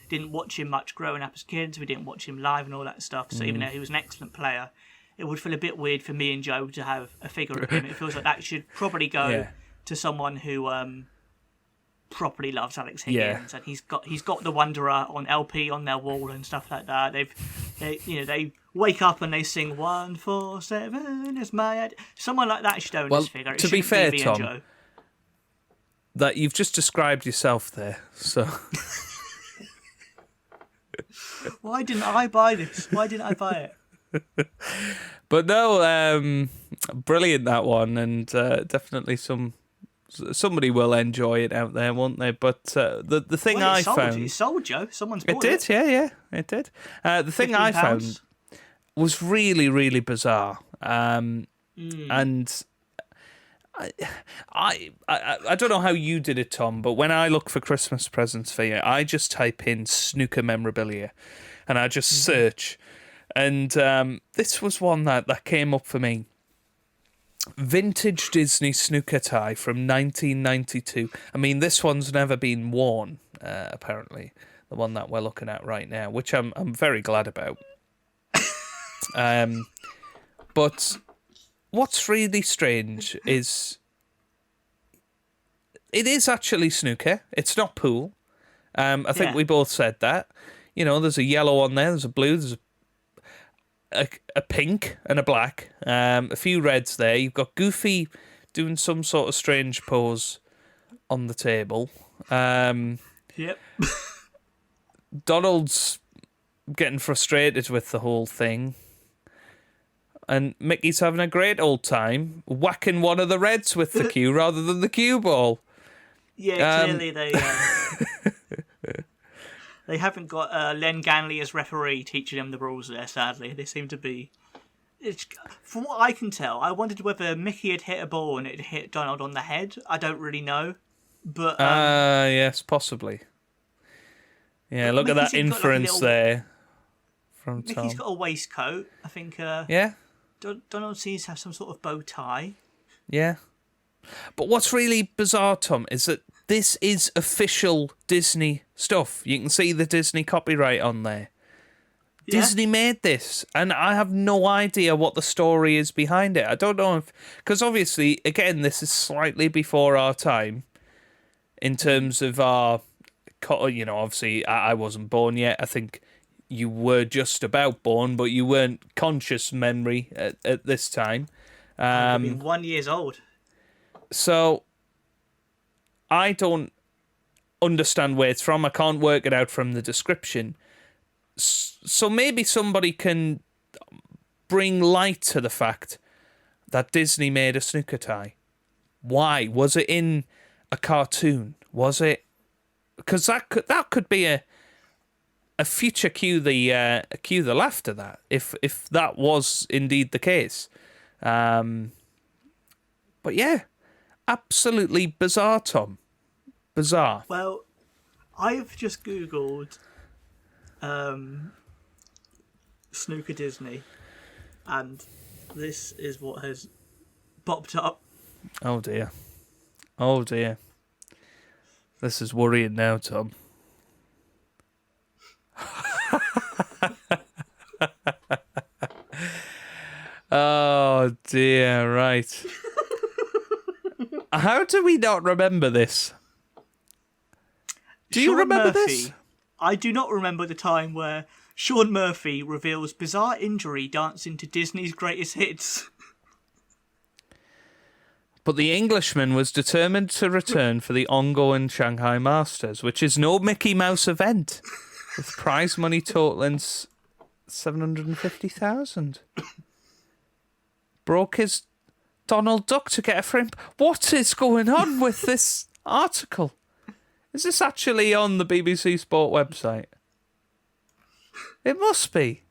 didn't watch him much growing up as kids. We didn't watch him live and all that stuff. So even though he was an excellent player, it would feel a bit weird for me and Joe to have a figure of him. It feels like that should probably go to someone who properly loves Alex Higgins, and he's got the Wanderer on LP on their wall and stuff like that. They wake up and they sing 147 is my ad. Someone like that should own this figure. To be fair, Tom, that you've just described yourself there. So why didn't I buy this? Why didn't I buy it? But no, brilliant that one, and definitely somebody will enjoy it out there, won't they? But the thing I found, it sold, Joe. Someone's it bought did, it. yeah, it did. The thing I found was really, really bizarre, and I don't know how you did it, Tom, but when I look for Christmas presents for you, I just type in snooker memorabilia, and I just search, and this was one that came up for me. Vintage Disney snooker tie from 1992. I mean, this one's never been worn, apparently, the one that we're looking at right now, which I'm very glad about. But what's really strange is it is actually snooker. It's not pool. I think we both said that. You know, there's a yellow on there, there's a blue, there's a pink and a black, a few reds there. You've got Goofy doing some sort of strange pose on the table. Yep. Donald's getting frustrated with the whole thing. And Mickey's having a great old time whacking one of the reds with the cue rather than the cue ball. Yeah, clearly they haven't got Len Ganley as referee teaching them the rules there, sadly. They seem to be... From what I can tell, I wondered whether Mickey had hit a ball and it had hit Donald on the head. I don't really know. But yes, possibly. Yeah, look Mickey at that inference there from Tom. Mickey's got a waistcoat. I think Yeah? Donald seems to have some sort of bow tie. Yeah. But what's really bizarre, Tom, is that this is official Disney stuff. You can see the Disney copyright on there. Yeah. Disney made this, and I have no idea what the story is behind it. I don't know if... Because obviously, again, this is slightly before our time in terms of our... You know, obviously, I wasn't born yet. I think you were just about born, but you weren't conscious memory at this time. I've been 1 year old. So, I don't understand where it's from. I can't work it out from the description. So maybe somebody can bring light to the fact that Disney made a snooker tie. Why? Was it in a cartoon? Was it? Because that could be a future cue the laughter that if that was indeed the case. But yeah, absolutely bizarre, Tom. Bizarre. Well, I've just Googled snooker Disney, and this is what has popped up. Oh dear. Oh dear. This is worrying now, Tom. Oh dear, right. How do we not remember this? Do you remember this? I do not remember the time where Sean Murphy reveals bizarre injury dancing to Disney's greatest hits. But the Englishman was determined to return for the ongoing Shanghai Masters, which is no Mickey Mouse event, with prize money totaling 750,000. Broke his Donald Duck to get a frame. What is going on with this article? Is this actually on the BBC Sport website? It must be.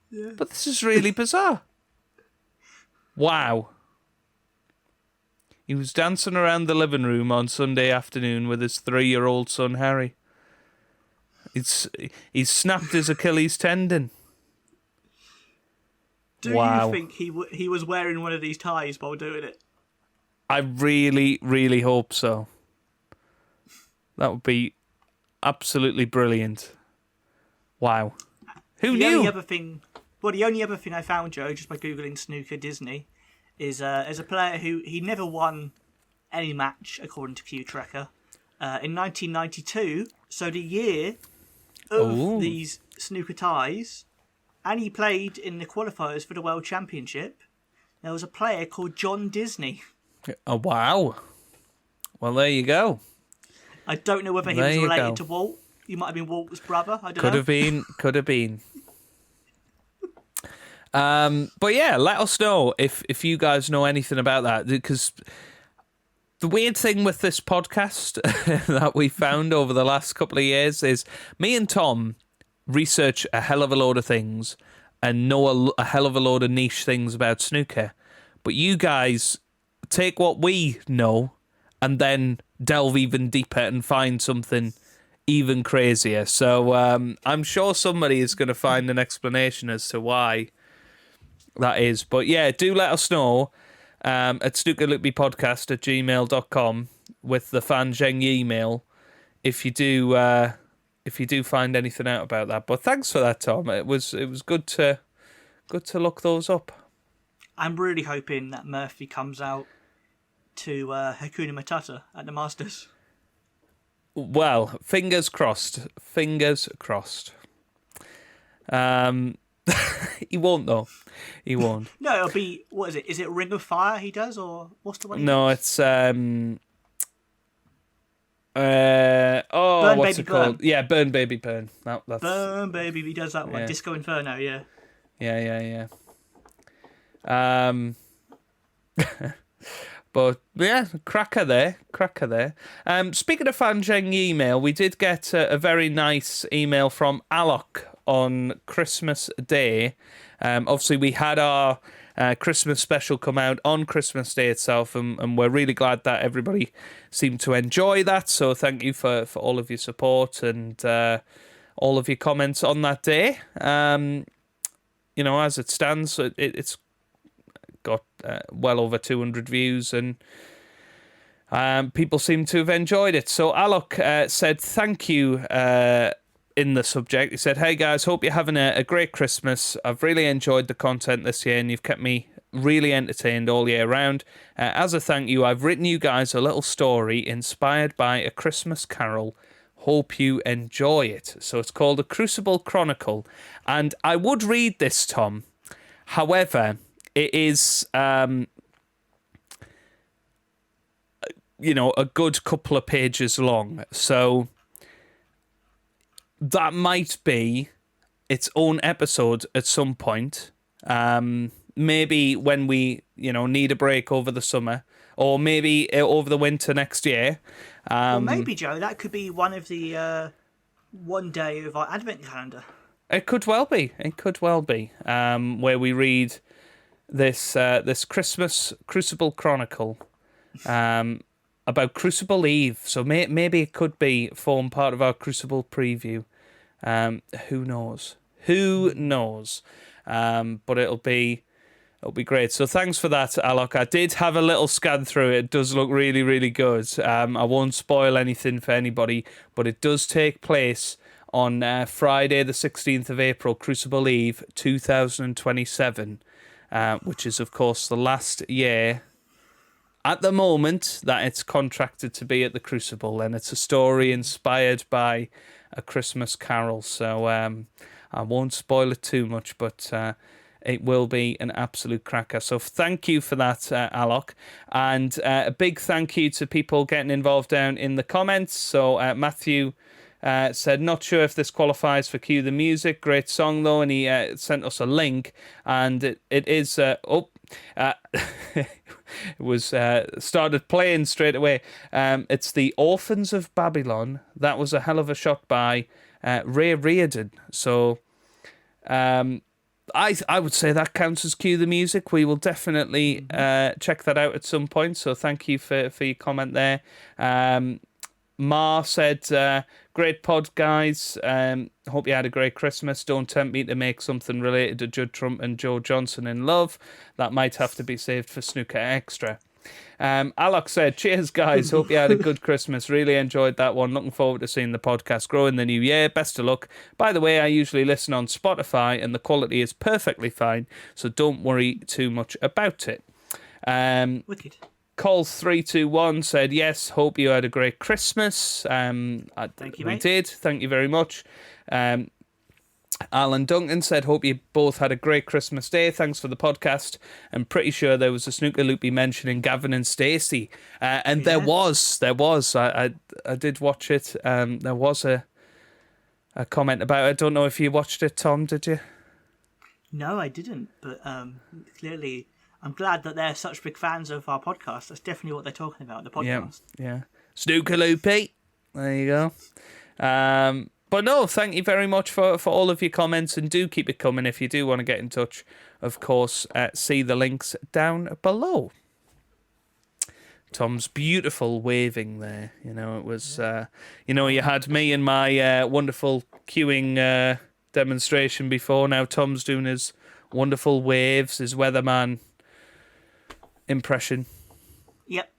Yeah. But this is really bizarre. Wow. He was dancing around the living room on Sunday afternoon with his 3-year-old son, Harry. He's snapped his Achilles tendon. Do you think he was wearing one of these ties while doing it? I really, really hope so. That would be absolutely brilliant. Wow. Who knew? The only other thing I found, Joe, just by Googling snooker Disney, is as a player who he never won any match, according to Q Tracker, in 1992, so the year of these snooker ties, and he played in the qualifiers for the World Championship, there was a player called John Disney. Oh, wow. Well, there you go. I don't know whether he was related to Walt. He might have been Walt's brother. I don't know. Could have been. But yeah, let us know if you guys know anything about that, because the weird thing with this podcast that we found over the last couple of years is me and Tom research a hell of a load of things and know a hell of a load of niche things about snooker. But you guys take what we know and then delve even deeper and find something even crazier. So I'm sure somebody is going to find an explanation as to why that is. But yeah, do let us know at snookerloopypodcast@gmail.com with the Fan Zheng email if you do find anything out about that. But thanks for that, Tom. It was good to look those up. I'm really hoping that Murphy comes out to Hakuna Matata at the Masters. Well, fingers crossed. Fingers crossed. He won't though. He won't. No, it'll be, what is it? Is it Ring of Fire he does, or what's the one he No, does? it's Burn, what's Baby, it called? Burn. Yeah, Burn Baby Burn. That's Burn, baby, he does that one. Yeah. Disco Inferno, yeah. Yeah. But yeah, cracker there. Speaking of Fan Zheng email, we did get a very nice email from Alok on Christmas Day. Obviously, we had our Christmas special come out on Christmas Day itself, and we're really glad that everybody seemed to enjoy that. So thank you for all of your support and all of your comments on that day. As it stands, it's got well over 200 views, and people seem to have enjoyed it. So Alok said thank you in the subject. He said, "Hey guys, hope you're having a great Christmas. I've really enjoyed the content this year and you've kept me really entertained all year round. As a thank you, I've written you guys a little story inspired by A Christmas Carol. Hope you enjoy it." So it's called A Crucible Chronicle. And I would read this, Tom. However, it is, a good couple of pages long. So that might be its own episode at some point. Maybe when we, need a break over the summer, or maybe over the winter next year. Well, maybe, Joe, that could be one of the one day of our Advent calendar. It could well be. Where we read this Christmas Crucible Chronicle about Crucible Eve. So maybe it could form part of our Crucible preview. Who knows? But it'll be great. So thanks for that, Alok. I did have a little scan through it. It does look really, really good. I won't spoil anything for anybody, but it does take place on Friday the 16th of April, Crucible Eve 2027, which is, of course, the last year at the moment that it's contracted to be at the Crucible, and it's a story inspired by A Christmas Carol. So I won't spoil it too much, but it will be an absolute cracker. So thank you for that, Alok. And a big thank you to people getting involved down in the comments. So Matthew said, "Not sure if this qualifies for Cue the Music. Great song, though." And he sent us a link. And it is... it was started playing straight away. It's The Orphans of Babylon. That was a hell of a shot by Ray Reardon. So I would say that counts as Cue the Music. We will definitely check that out at some point. So thank you for your comment there. Ma said, "Great pod, guys. Hope you had a great Christmas. Don't tempt me to make something related to Judd Trump and Joe Johnson in love. That might have to be saved for Snooker Extra." Alok said, "Cheers, guys. Hope you had a good Christmas. Really enjoyed that one. Looking forward to seeing the podcast grow in the new year. Best of luck. By the way, I usually listen on Spotify and the quality is perfectly fine, so don't worry too much about it." Wicked. Coles321 said, "Yes, hope you had a great Christmas." Thank you, mate. We did. Thank you very much. Alan Duncan said, "Hope you both had a great Christmas Day. Thanks for the podcast. I'm pretty sure there was a Snooker Loopy mentioning Gavin and Stacey." And there was. I did watch it. There was a comment about it. I don't know if you watched it, Tom, did you? No, I didn't. But clearly, I'm glad that they're such big fans of our podcast. That's definitely what they're talking about, the podcast. Yeah. Snooker Loopy. There you go. But no, thank you very much for all of your comments, and do keep it coming if you do want to get in touch. Of course, see the links down below. Tom's beautiful waving there. You know, it was, you had me and my wonderful queuing demonstration before. Now Tom's doing his wonderful waves, his weatherman impression. Yep.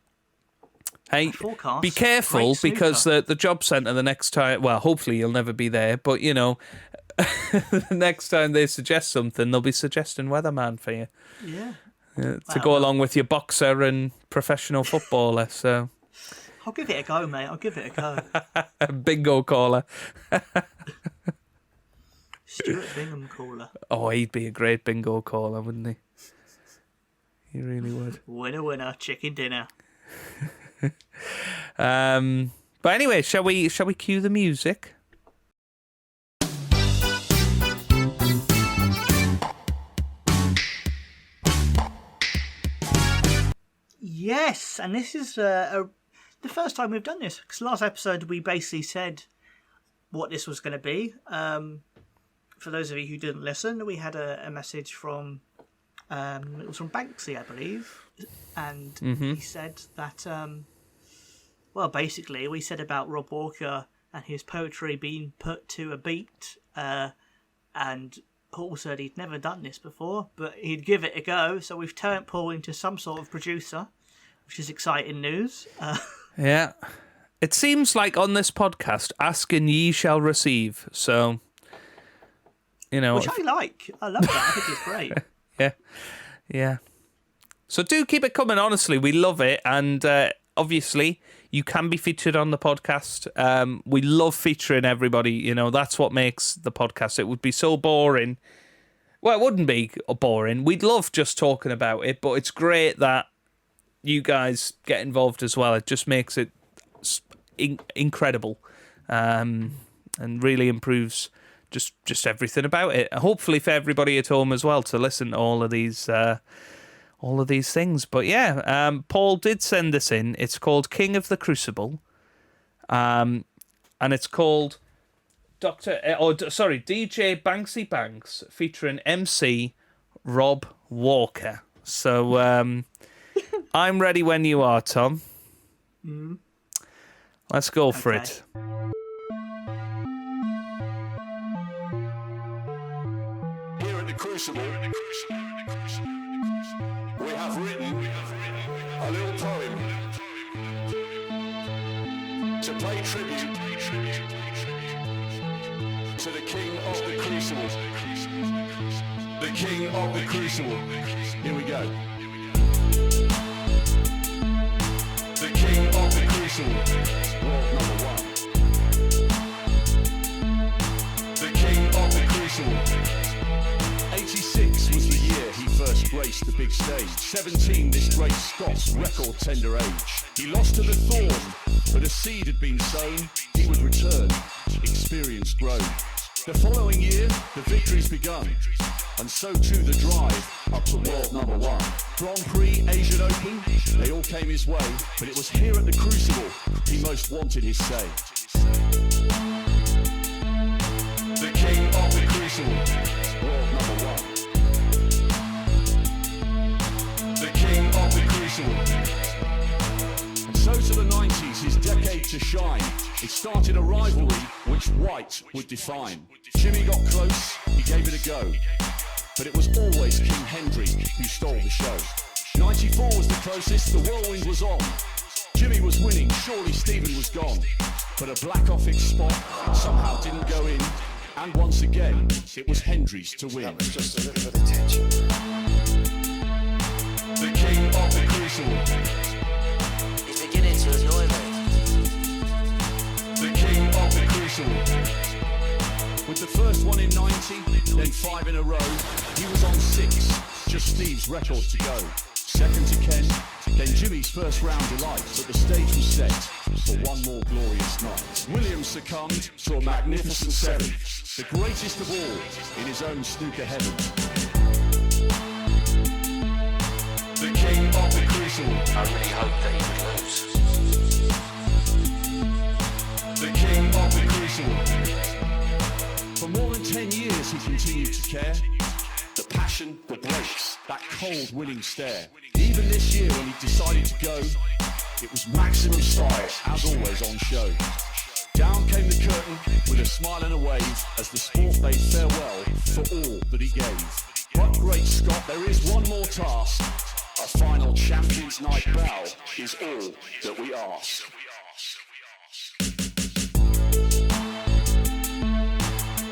Hey, be careful, because the job centre the next time, well, hopefully you'll never be there, but, the next time they suggest something, they'll be suggesting weatherman for you. Yeah. To go along with your boxer and professional footballer, so... I'll give it a go, mate. I'll give it a go. Bingo caller. Stuart Bingham caller. Oh, he'd be a great bingo caller, wouldn't he? He really would. Winner, winner, chicken dinner. But anyway, shall we cue the music? Yes, and this is the first time we've done this, because last episode we basically said what this was going to be. For those of you who didn't listen, we had a message from it was from Banksy, I believe, and he said that basically we said about Rob Walker and his poetry being put to a beat, and Paul said he'd never done this before, but he'd give it a go. So we've turned Paul into some sort of producer, which is exciting news. Yeah. It seems like on this podcast, ask and ye shall receive. So, Which I like. I love that. I think it's great. Yeah. So do keep it coming, honestly. We love it. And obviously, you can be featured on the podcast. We love featuring everybody. That's what makes the podcast. It would be so boring. Well, it wouldn't be boring. We'd love just talking about it, but it's great that you guys get involved as well. It just makes it incredible, and really improves just everything about it. Hopefully for everybody at home as well to listen to all of these things. But yeah, Paul did send this in. It's called King of the Crucible, and it's called DJ Banksy Banks featuring MC Rob Walker. So I'm ready when you are, Tom. Let's go for it. Here at the Crucible, we have written a little poem to pay tribute to the King of the Crucible. The King of the Crucible. Here we go. The King of the Crucible. World number one. The King of the Crucible. 86 was the year he first graced the big stage. 17, this great Scots record tender age. He lost to the thorn, but a seed had been sown. He would return, experience grown. The following year, the victory's begun, and so too the drive up to world number one. Grand Prix, Asian Open, they all came his way, but it was here at the Crucible he most wanted his say. The King of the Crucible, world number one. The King of the Crucible. And so to the 90s, his decade to shine. It started a rivalry which white would define. Jimmy got close, he gave it a go, but it was always King Hendry who stole the show. 94 was the closest, the whirlwind was on. Jimmy was winning, surely Stephen was gone. But a black office spot somehow didn't go in, and once again, it was Hendry's to win. That was just a little bit of tension. The King of the Crucible. He's beginning to annoy me. The King of the Crucible. With the first one in 90, then 5 in a row, he was on 6, just Steve's record to go. Second to Ken, then Jimmy's first round delight, but the stage was set for one more glorious night. Williams succumbed to a magnificent 7, the greatest of all in his own snooker heaven. king of the crucible. I really hoped that he would lose. The king of the crucible. For more than 10 years he continued to care. The passion, the breaks, that cold winning stare. Even this year when he decided to go, it was maximum style, as always on show. Down came the curtain with a smile and a wave as the sport bade farewell for all that he gave. But great Scott, there is one more task. A final Champions Night bow is all that we ask.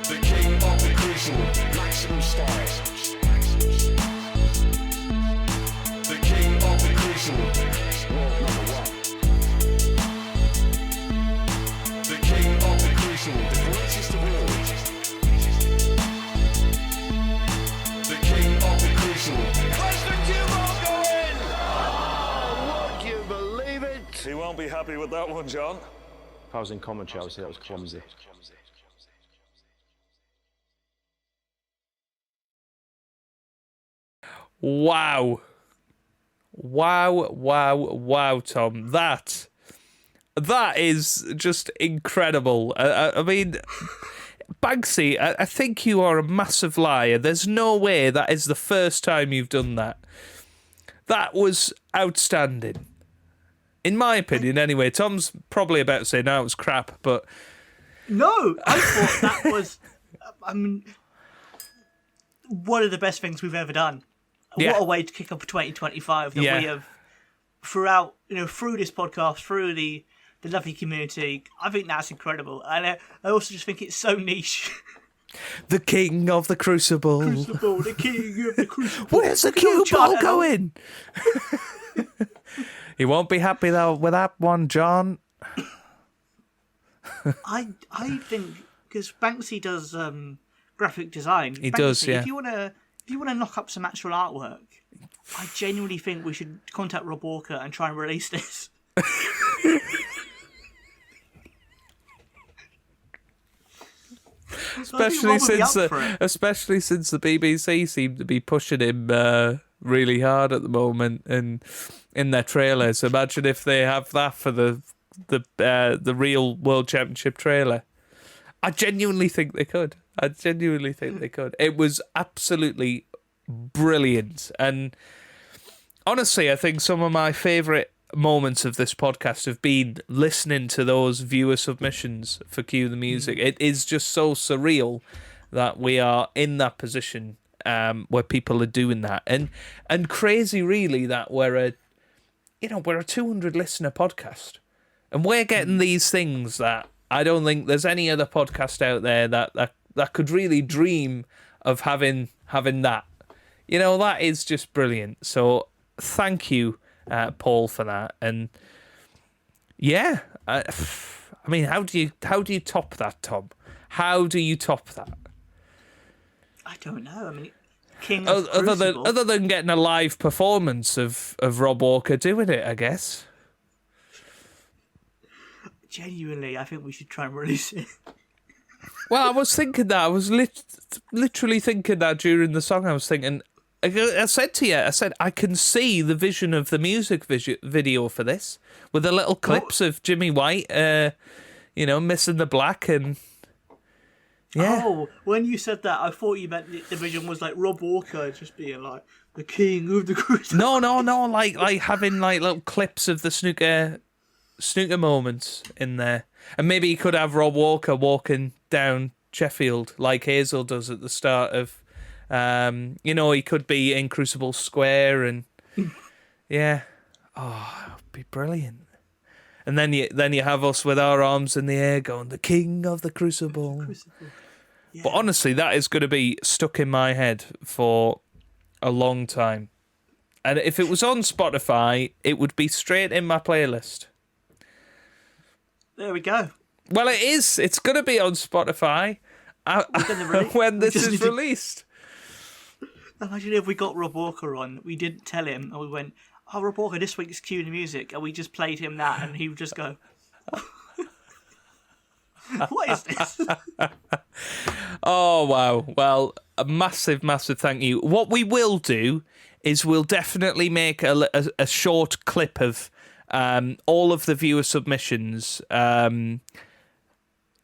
The king of the crucible, maximum style. The king of the crucible, world number one. The king of the crucible, the greatest of all. The king of the crucible. Where's the cue ball going? Would you believe it? He won't be happy with that one, John. If I was in commentary, I would say that was clumsy. Wow. Wow, Tom. That is just incredible. I mean, Banksy, I think you are a massive liar. There's no way that is the first time you've done that. That was outstanding. In my opinion, anyway. Tom's probably about to say, no, it was crap, but... No, I thought that was, one of the best things we've ever done. Yeah. What a way to kick off 2025 that Yeah. we have throughout, through this podcast, through the lovely community. I think that's incredible. And I also just think it's so niche. The king of the crucible. Crucible, the king of the crucible. Where's the We don't cue ball chant going? He won't be happy though with that one, John. I think, because Banksy does graphic design. He Banksy, does, yeah. If you want to knock up some actual artwork, I genuinely think we should contact Rob Walker and try and release this. Especially since the BBC seem to be pushing him really hard at the moment and in their trailers. Imagine if they have that for the real World Championship trailer. I genuinely think they could. It was absolutely brilliant. And honestly, I think some of my favourite moments of this podcast have been listening to those viewer submissions for Cue the Music. It is just so surreal that we are in that position where people are doing that. And crazy, really, that we're a 200 listener podcast. And we're getting these things that I don't think there's any other podcast out there that could really dream of having that. That is just brilliant. So thank you, Paul, for that. And yeah, I mean, how do you top that, Tom? How do you top that? I don't know. I mean, King of Other than getting a live performance of Rob Walker doing it, I guess. Genuinely, I think we should try and release it. Well, I was thinking that. I was literally thinking that during the song. I was thinking, I said to you, I can see the vision of the music video for this with the little clips of Jimmy White, missing the black and. Yeah. Oh, when you said that, I thought you meant the vision was like Rob Walker just being like the king of the crucible. No, like having like little clips of the snooker moments in there, and maybe you could have Rob Walker walking down Sheffield like Hazel does at the start of, he could be in Crucible Square, and yeah, it would be brilliant. And then you have us with our arms in the air going, the king of the crucible. Yeah. But honestly, that is going to be stuck in my head for a long time. And if it was on Spotify, it would be straight in my playlist. There we go. Well, it is. It's going to be on Spotify when this is released. Imagine if we got Rob Walker on, we didn't tell him, and we went, "Oh, Rob Walker, this week's Cue the Music," and we just played him that, and he would just go, "What is this?" Oh, wow. Well, a massive, massive thank you. What we will do is we'll definitely make a short clip of all of the viewer submissions, and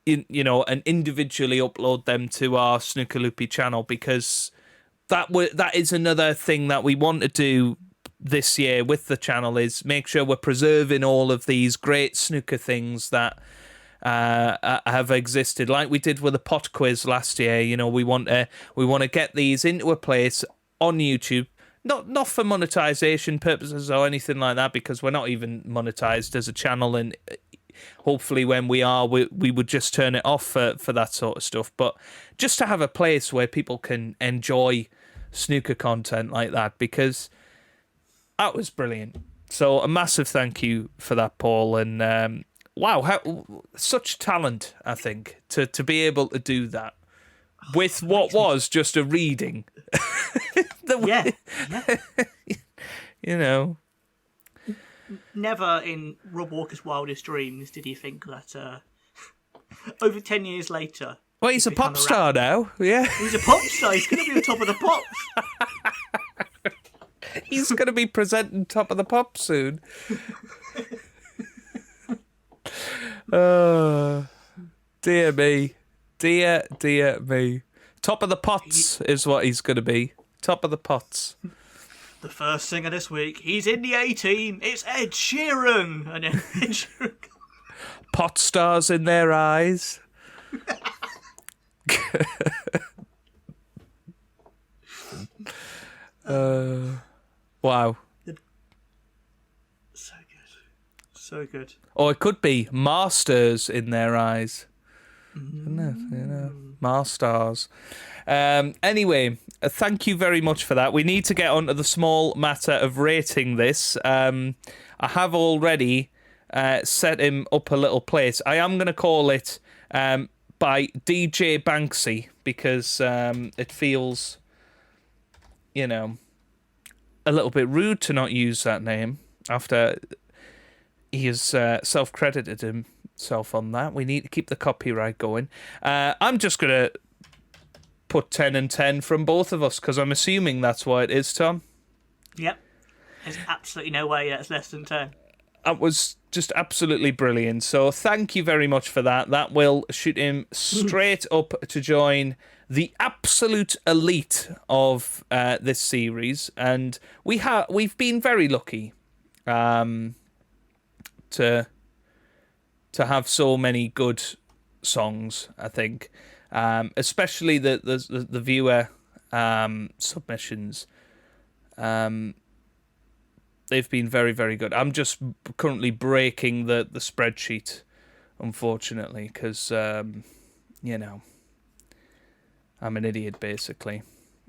individually upload them to our Snooker Loopy channel, because that is another thing that we want to do this year with the channel, is make sure we're preserving all of these great snooker things that have existed, like we did with the pot quiz last year. We want to get these into a place on YouTube, not for monetization purposes or anything like that, because we're not even monetized as a channel, and hopefully when we are, we would just turn it off for that sort of stuff. But just to have a place where people can enjoy snooker content like that, because that was brilliant. So a massive thank you for that, Paul. And wow, such talent, I think, to be able to do that with what was just a reading. Yeah. Never in Rob Walker's wildest dreams did he think that over 10 years later... Well, he's a pop star now, yeah. He's a pop star. He's going to be on Top of the Pops. He's going to be presenting Top of the Pops soon. Oh, dear me. Dear me. Top of the Pots is what he's going to be. Top of the Pots. The first singer this week, he's in the A-Team. It's Ed Sheeran. And then Ed Sheeran. Pot stars in their eyes. Wow. So good. Or it could be Masters in their eyes. Couldn't it? Masters. Anyway, thank you very much for that. We need to get onto the small matter of rating this. I have already set him up a little place. I am going to call it by DJ Banksy, because it feels, a little bit rude to not use that name after he has self-credited himself on that. We need to keep the copyright going. I'm just going to put 10 and 10 from both of us, because I'm assuming that's what it is, Tom. Yep. There's absolutely no way it's less than 10. That was just absolutely brilliant. So thank you very much for that. That will shoot him straight up to join the absolute elite of this series. And we've been very lucky to have so many good songs, I think. Especially the viewer submissions. They've been very, very good. I'm just currently breaking the spreadsheet, unfortunately, because, I'm an idiot, basically.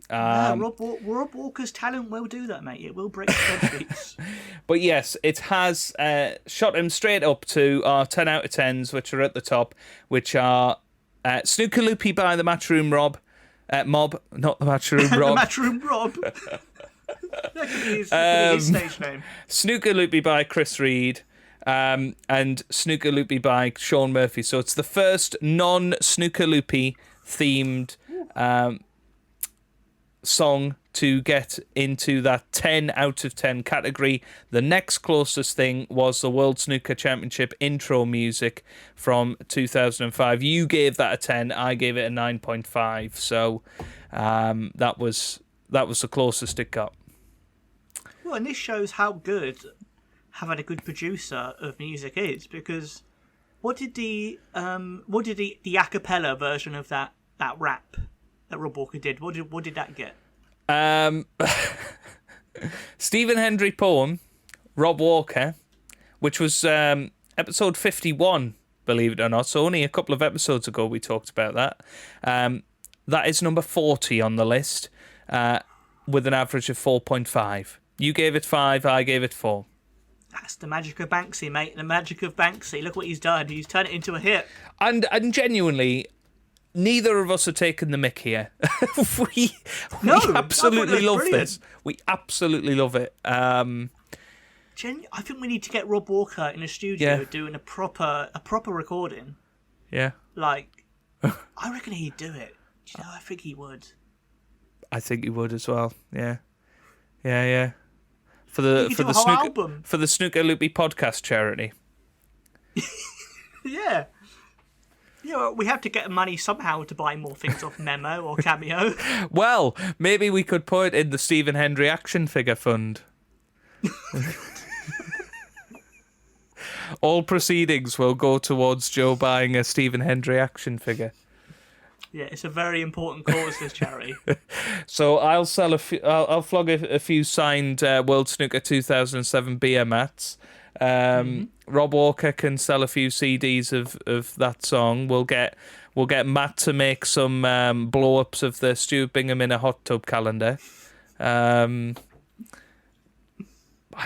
Rob Walker's talent will do that, mate. It will break spreadsheets. But yes, it has shot him straight up to our 10 out of 10s, which are at the top, which are Snooker Loopy by the Matchroom Mob, not the Matchroom Rob. The Matchroom Rob. That could be his stage name. Snooker Loopy by Chris Reed, and Snooker Loopy by Sean Murphy. So it's the first non-Snooker Loopy themed song to get into that 10 out of 10 category. The next closest thing was the World Snooker Championship intro music from 2005. You gave that a 10, I gave it a 9.5. So that was the closest it got. Well, and this shows how good having a good producer of music is, because what did the a cappella version of that rap that Rob Walker did, what did that get? Stephen Hendry poem, Rob Walker, which was episode 51, believe it or not. So only a couple of episodes ago we talked about that. That is number 40 on the list, with an average of 4.5. You gave it 5, I gave it 4. That's the magic of Banksy, mate. The magic of Banksy. Look what he's done. He's turned it into a hit. And genuinely, neither of us are taking the mick here. we absolutely love this. We absolutely love it. I think we need to get Rob Walker in a studio doing a proper recording. Yeah. Like, I reckon he'd do it. I think he would. I think he would as well. Yeah. Yeah. For You could do a whole snooker, album. for the Snooker Loopy podcast charity. Yeah. Yeah, well, we have to get money somehow to buy more things off Memo or Cameo. Well, maybe we could put it in the Stephen Hendry action figure fund. All proceedings will go towards Joe buying a Stephen Hendry action figure. Yeah, it's a very important cause, this charity. So I'll sell I'll flog a few signed World Snooker 2007 beer mats. Rob Walker can sell a few CDs of that song. We'll get Matt to make some blow ups of the Stuart Bingham in a hot tub calendar.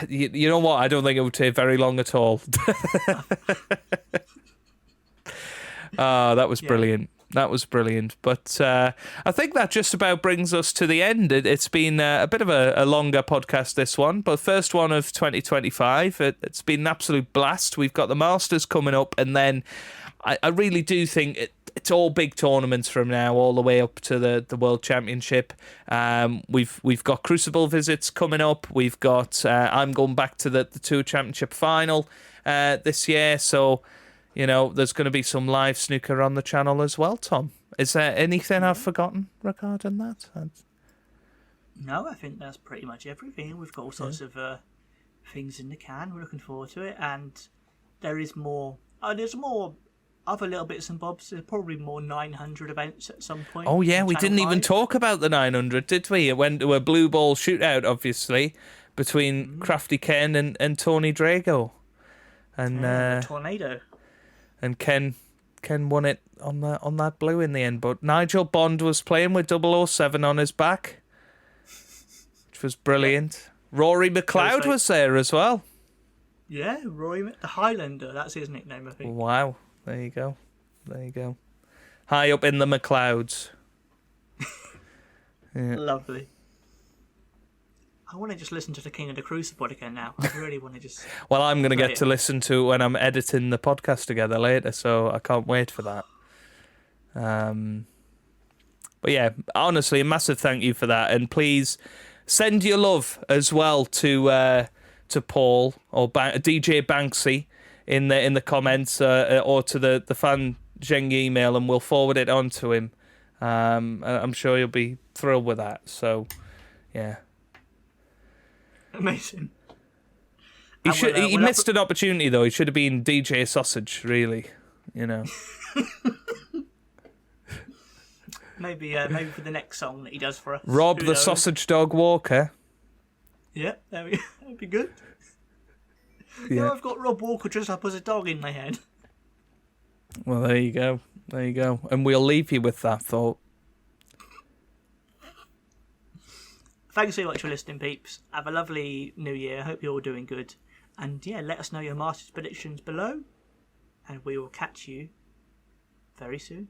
You know what? I don't think it would take very long at all. That was brilliant. That was brilliant. But I think that just about brings us to the end. It's been a bit of a longer podcast, this one, but first one of 2025. It's been an absolute blast. We've got the Masters coming up, and then I really do think it's all big tournaments from now all the way up to the World Championship. We've got Crucible visits coming up. We've got I'm going back to the Tour Championship final this year, so you know there's going to be some live snooker on the channel as well. Tom, is there anything I've forgotten regarding that? No, I think that's pretty much everything. We've got all sorts of things in the can. We're looking forward to it, and there is more. There's more other little bits and bobs. There's probably more 900 events at some point. Oh yeah, on we Channel didn't even 5. talk about the 900, did we? It went to a blue ball shootout, obviously, between Crafty Ken and Tony Drago, and Tornado. and Ken won it on that blue in the end. But Nigel Bond was playing with 007 on his back, which was brilliant. Rory McLeod was there as well. Yeah, Roy the Highlander. That's his nickname, I think. Wow, there you go. High up in the McLeods. Lovely. I want to just listen to the King of the Crucible again now. I really want to just... Well, I'm going to play get it. to listen to it when I'm editing the podcast together later, so I can't wait for that. But yeah, honestly, a massive thank you for that, and please send your love as well to Paul or DJ Banksy in the comments or to the fan Zheng email, and we'll forward it on to him. I'm sure you'll be thrilled with that. So, yeah. Amazing. He missed an opportunity though. He should have been DJ Sausage, really. You know. Maybe for the next song that he does for us. Rob Who the knows? Sausage Dog Walker. Yeah, that'd be good. Yeah. No, I've got Rob Walker dressed up as a dog in my head. Well, there you go. And we'll leave you with that thought. Thanks so much for listening, peeps. Have a lovely new year. Hope you're all doing good. And yeah, let us know your Masters predictions below. And we will catch you very soon.